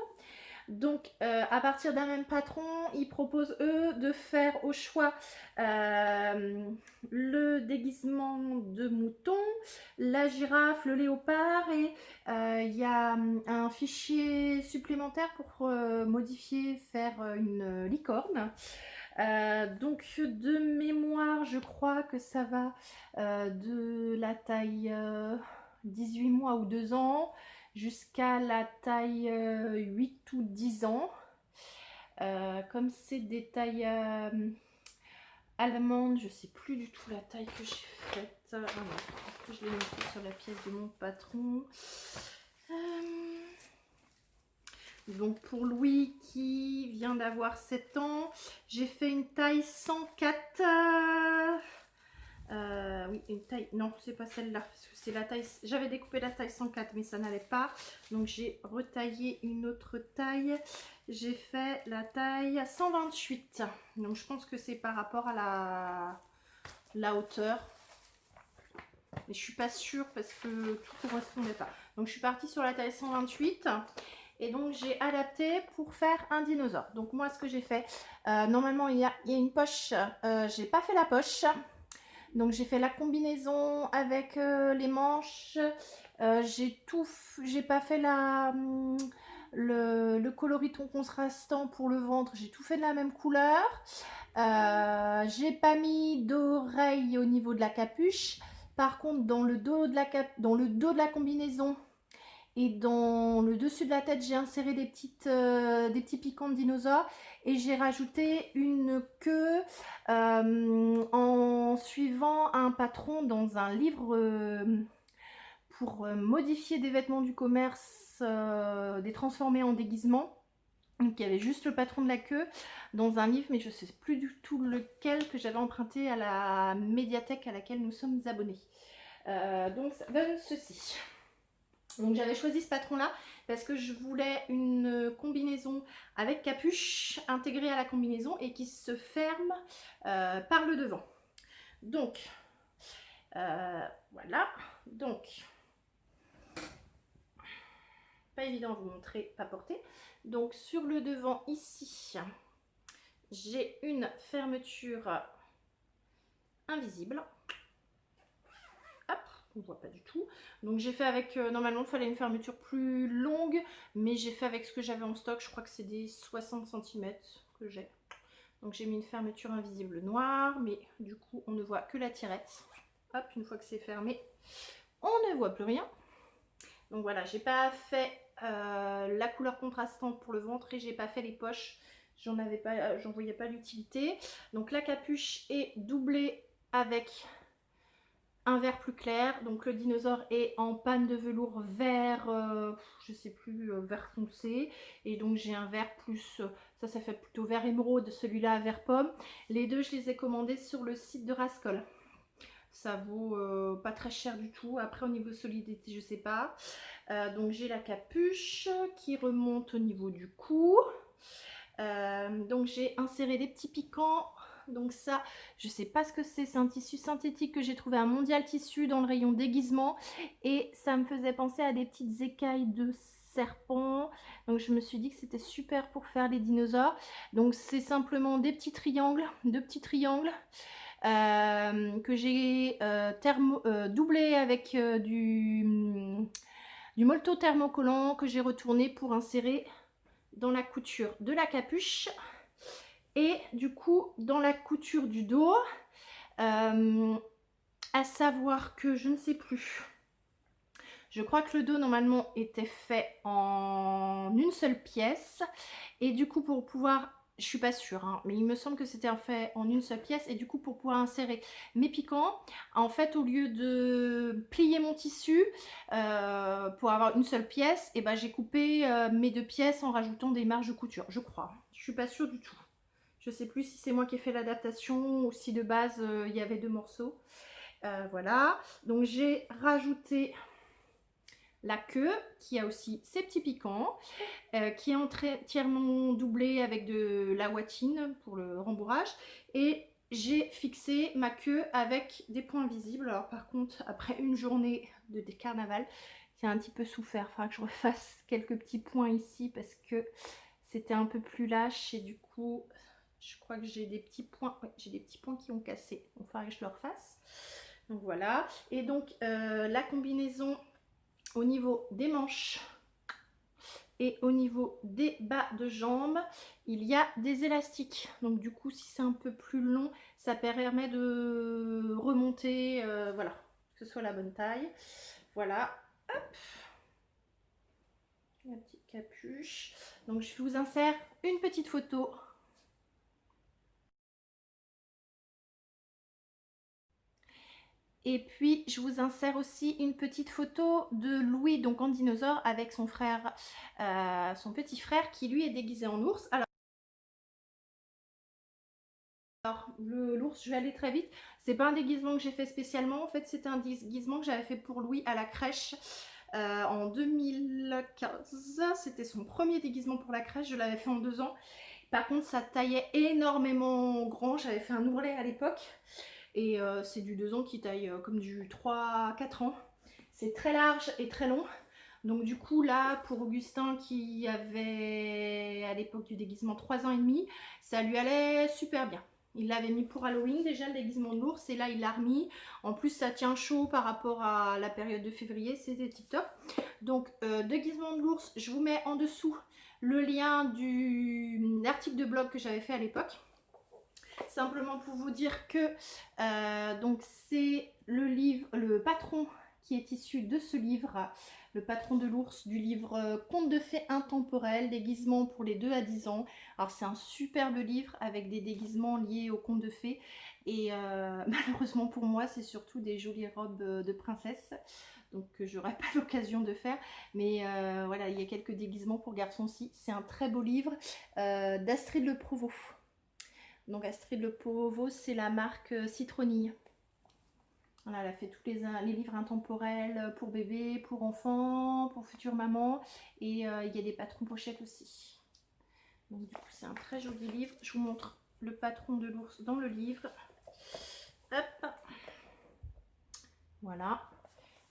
Donc à partir d'un même patron, ils proposent eux de faire au choix le déguisement de mouton, la girafe, le léopard et il y a un fichier supplémentaire pour modifier, faire une licorne. Donc de mémoire, je crois que ça va de la taille 18 mois ou 2 ans jusqu'à la taille 8 ou 10 ans. Comme c'est des tailles allemandes, je sais plus du tout la taille que j'ai faite. Ah non, je l'ai noté sur la pièce de mon patron. Donc pour Louis qui vient d'avoir 7 ans, j'ai fait une taille 104. Oui, une taille. Non, c'est pas celle-là. Parce que c'est la taille. J'avais découpé la taille 104, mais ça n'allait pas. Donc j'ai retaillé une autre taille. J'ai fait la taille 128. Donc je pense que c'est par rapport à la hauteur. Mais je suis pas sûre parce que tout correspondait pas. Donc je suis partie sur la taille 128. Et donc j'ai adapté pour faire un dinosaure. Donc moi ce que j'ai fait, normalement il y a une poche, j'ai pas fait la poche. Donc j'ai fait la combinaison avec les manches. J'ai pas fait le coloriton contrastant pour le ventre. J'ai tout fait de la même couleur. J'ai pas mis d'oreille au niveau de la capuche. Par contre dans le dos de la combinaison et dans le dessus de la tête, j'ai inséré des petits piquants de dinosaures et j'ai rajouté une queue en suivant un patron dans un livre pour modifier des vêtements du commerce, des transformer en déguisement. Donc il y avait juste le patron de la queue dans un livre, mais je ne sais plus du tout lequel que j'avais emprunté à la médiathèque à laquelle nous sommes abonnés. Donc ça donne ceci. Donc j'avais choisi ce patron là parce que je voulais une combinaison avec capuche intégrée à la combinaison et qui se ferme par le devant. Donc voilà, donc pas évident à vous montrer, pas porté. Donc sur le devant ici, j'ai une fermeture invisible. Hop, on voit pas du tout. Donc j'ai fait avec, normalement il fallait une fermeture plus longue, mais j'ai fait avec ce que j'avais en stock. Je crois que c'est des 60 cm que j'ai. Donc j'ai mis une fermeture invisible noire, mais du coup on ne voit que la tirette. Hop, une fois que c'est fermé, on ne voit plus rien. Donc voilà, j'ai pas fait la couleur contrastante pour le ventre et j'ai pas fait les poches. J'en voyais pas l'utilité. Donc la capuche est doublée avec un vert plus clair. Donc le dinosaure est en panne de velours vert, je sais plus, vert foncé. Et donc j'ai un vert plus, ça fait plutôt vert émeraude, celui-là vert pomme. Les deux, je les ai commandés sur le site de Rascol. Ça vaut pas très cher du tout. Après au niveau solidité, je sais pas. Donc j'ai la capuche qui remonte au niveau du cou. Donc j'ai inséré des petits piquants. Donc ça, je sais pas ce que c'est un tissu synthétique que j'ai trouvé à Mondial Tissu dans le rayon déguisement. Et ça me faisait penser à des petites écailles de serpent. Donc je me suis dit que c'était super pour faire les dinosaures. Donc c'est simplement des petits triangles, deux petits triangles. Que j'ai doublé avec du molto thermocollant que j'ai retourné pour insérer dans la couture de la capuche et du coup dans la couture du dos, à savoir que je ne sais plus, je crois que le dos normalement était fait en une seule pièce et du coup pour pouvoir, je suis pas sûre, hein, mais il me semble que c'était fait en une seule pièce et du coup pour pouvoir insérer mes piquants, en fait au lieu de plier mon tissu pour avoir une seule pièce, et ben j'ai coupé mes deux pièces en rajoutant des marges de couture, je crois. Je suis pas sûre du tout. Je sais plus si c'est moi qui ai fait l'adaptation ou si de base il y avait deux morceaux. Voilà, donc j'ai rajouté la queue qui a aussi ses petits piquants, qui est entièrement doublée avec de la watine pour le rembourrage, et j'ai fixé ma queue avec des points visibles. Alors par contre après une journée de carnaval, j'ai un petit peu souffert, il faudra que je refasse quelques petits points ici parce que c'était un peu plus lâche et du coup je crois que j'ai des petits points, ouais, j'ai des petits points qui ont cassé, donc il faudrait que je le refasse. Donc voilà, et donc la combinaison au niveau des manches et au niveau des bas de jambes, il y a des élastiques. Donc du coup, si c'est un peu plus long, ça permet de remonter, voilà, que ce soit la bonne taille. Voilà, hop, la petite capuche. Donc je vous insère une petite photo. Et puis, je vous insère aussi une petite photo de Louis, donc en dinosaure, avec son frère, son petit frère, qui lui est déguisé en ours. Alors, l'ours, je vais aller très vite. C'est pas un déguisement que j'ai fait spécialement. En fait, c'était un déguisement que j'avais fait pour Louis à la crèche en 2015. C'était son premier déguisement pour la crèche. Je l'avais fait en 2 ans. Par contre, ça taillait énormément grand. J'avais fait un ourlet à l'époque. Et c'est du 2 ans qui taille comme du 3-4 ans. C'est très large et très long. Donc du coup là, pour Augustin qui avait à l'époque du déguisement 3 ans et demi, ça lui allait super bien. Il l'avait mis pour Halloween déjà, le déguisement de l'ours, et là il l'a remis. En plus ça tient chaud par rapport à la période de février, c'était tip top. Donc déguisement de l'ours, je vous mets en dessous le lien de l'article de blog que j'avais fait à l'époque. Simplement pour vous dire que donc c'est le livre, le patron qui est issu de ce livre, le patron de l'ours, du livre Contes de fées intemporels, déguisements pour les 2 à 10 ans. Alors c'est un superbe livre avec des déguisements liés aux contes de fées et malheureusement pour moi c'est surtout des jolies robes de princesse, donc que j'aurai pas l'occasion de faire, mais voilà, il y a quelques déguisements pour garçons aussi. C'est un très beau livre d'Astrid Le Provost. Donc Astrid Le Provost, c'est la marque Citronille. Voilà, elle a fait tous les livres intemporels pour bébés, pour enfants, pour futures mamans. Et il y a des patrons pochettes aussi. Donc du coup, c'est un très joli livre. Je vous montre le patron de l'ours dans le livre. Hop. Voilà.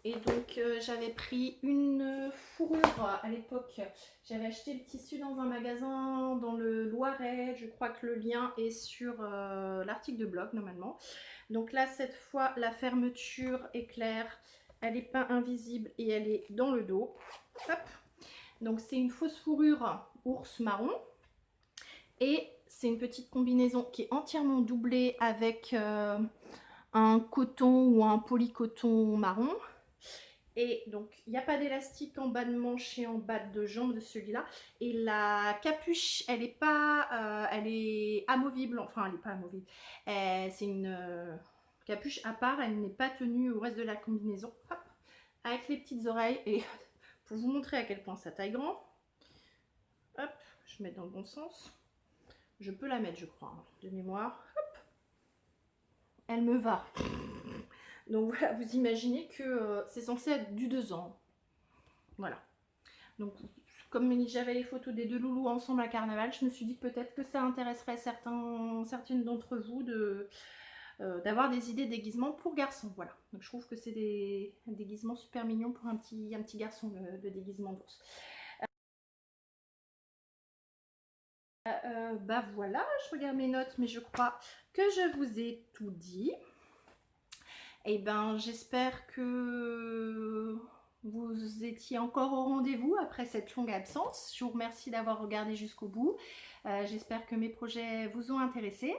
Et donc j'avais pris une fourrure à l'époque. J'avais acheté le tissu dans un magasin dans le Loiret. Je crois que le lien est sur l'article de blog normalement. Donc là cette fois la fermeture est claire. Elle n'est pas invisible et elle est dans le dos. Hop. Donc c'est une fausse fourrure ours marron. Et c'est une petite combinaison qui est entièrement doublée avec un coton ou un polycoton marron. Et donc, il n'y a pas d'élastique en bas de manche et en bas de jambe de celui-là. Et la capuche, elle est pas, elle est amovible. Enfin, elle n'est pas amovible. C'est une capuche à part. Elle n'est pas tenue au reste de la combinaison. Hop, avec les petites oreilles. Et pour vous montrer à quel point ça taille grand. Hop, je mets dans le bon sens. Je peux la mettre, je crois, hein, de mémoire. Hop, elle me va. Donc voilà, vous imaginez que c'est censé être du 2 ans. Voilà. Donc comme j'avais les photos des 2 loulous ensemble à Carnaval, je me suis dit peut-être que ça intéresserait certaines d'entre vous d'avoir des idées de déguisements pour garçons. Voilà. Donc je trouve que c'est des déguisements super mignons pour un petit garçon, le déguisement d'ours. Bah voilà, je regarde mes notes, mais je crois que je vous ai tout dit. Et ben j'espère que vous étiez encore au rendez-vous après cette longue absence. Je vous remercie d'avoir regardé jusqu'au bout. J'espère que mes projets vous ont intéressé.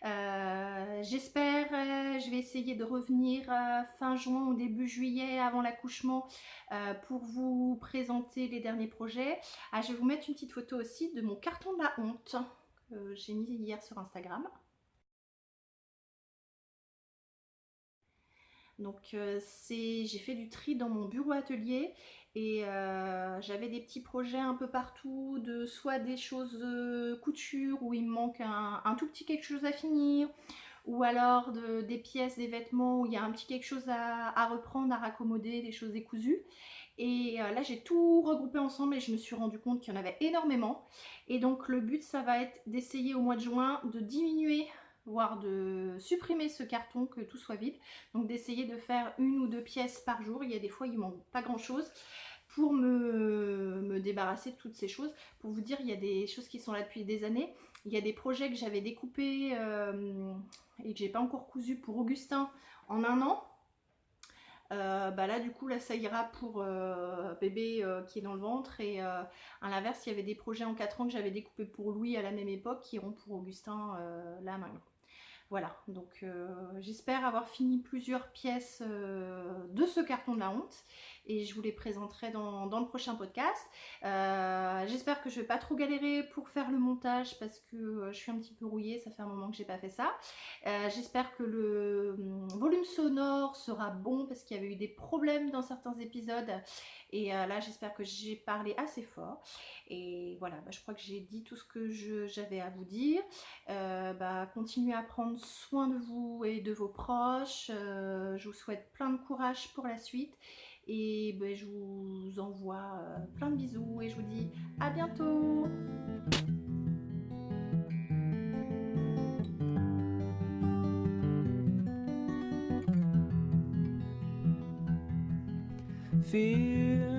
Je vais essayer de revenir fin juin ou début juillet avant l'accouchement pour vous présenter les derniers projets. Je vais vous mettre une petite photo aussi de mon carton de la honte que j'ai mis hier sur Instagram. Donc j'ai fait du tri dans mon bureau atelier et j'avais des petits projets un peu partout, soit des choses couture où il me manque un tout petit quelque chose à finir, ou alors des pièces, des vêtements où il y a un petit quelque chose à reprendre, à raccommoder, des choses décousues. Et là j'ai tout regroupé ensemble et je me suis rendu compte qu'il y en avait énormément. Et donc le but ça va être d'essayer au mois de juin de diminuer, voire de supprimer ce carton, que tout soit vide. Donc d'essayer de faire 1 ou 2 pièces par jour. Il y a des fois il manque pas grand chose pour me débarrasser de toutes ces choses. Pour vous dire, il y a des choses qui sont là depuis des années. Il y a des projets que j'avais découpés et que j'ai pas encore cousu pour Augustin en 1 an. Là du coup là ça ira pour bébé qui est dans le ventre, et à l'inverse il y avait des projets en 4 ans que j'avais découpés pour Louis à la même époque qui iront pour Augustin là maintenant. Voilà, donc j'espère avoir fini plusieurs pièces de ce carton de la honte et je vous les présenterai dans le prochain podcast. J'espère que je vais pas trop galérer pour faire le montage parce que je suis un petit peu rouillée, ça fait un moment que j'ai pas fait ça. J'espère que le volume sonore sera bon parce qu'il y avait eu des problèmes dans certains épisodes et là j'espère que j'ai parlé assez fort. Et voilà, je crois que j'ai dit tout ce que j'avais à vous dire. Continuez à prendre soin de vous et de vos proches. Je vous souhaite plein de courage pour la suite et je vous envoie plein de bisous et je vous dis à bientôt. Fear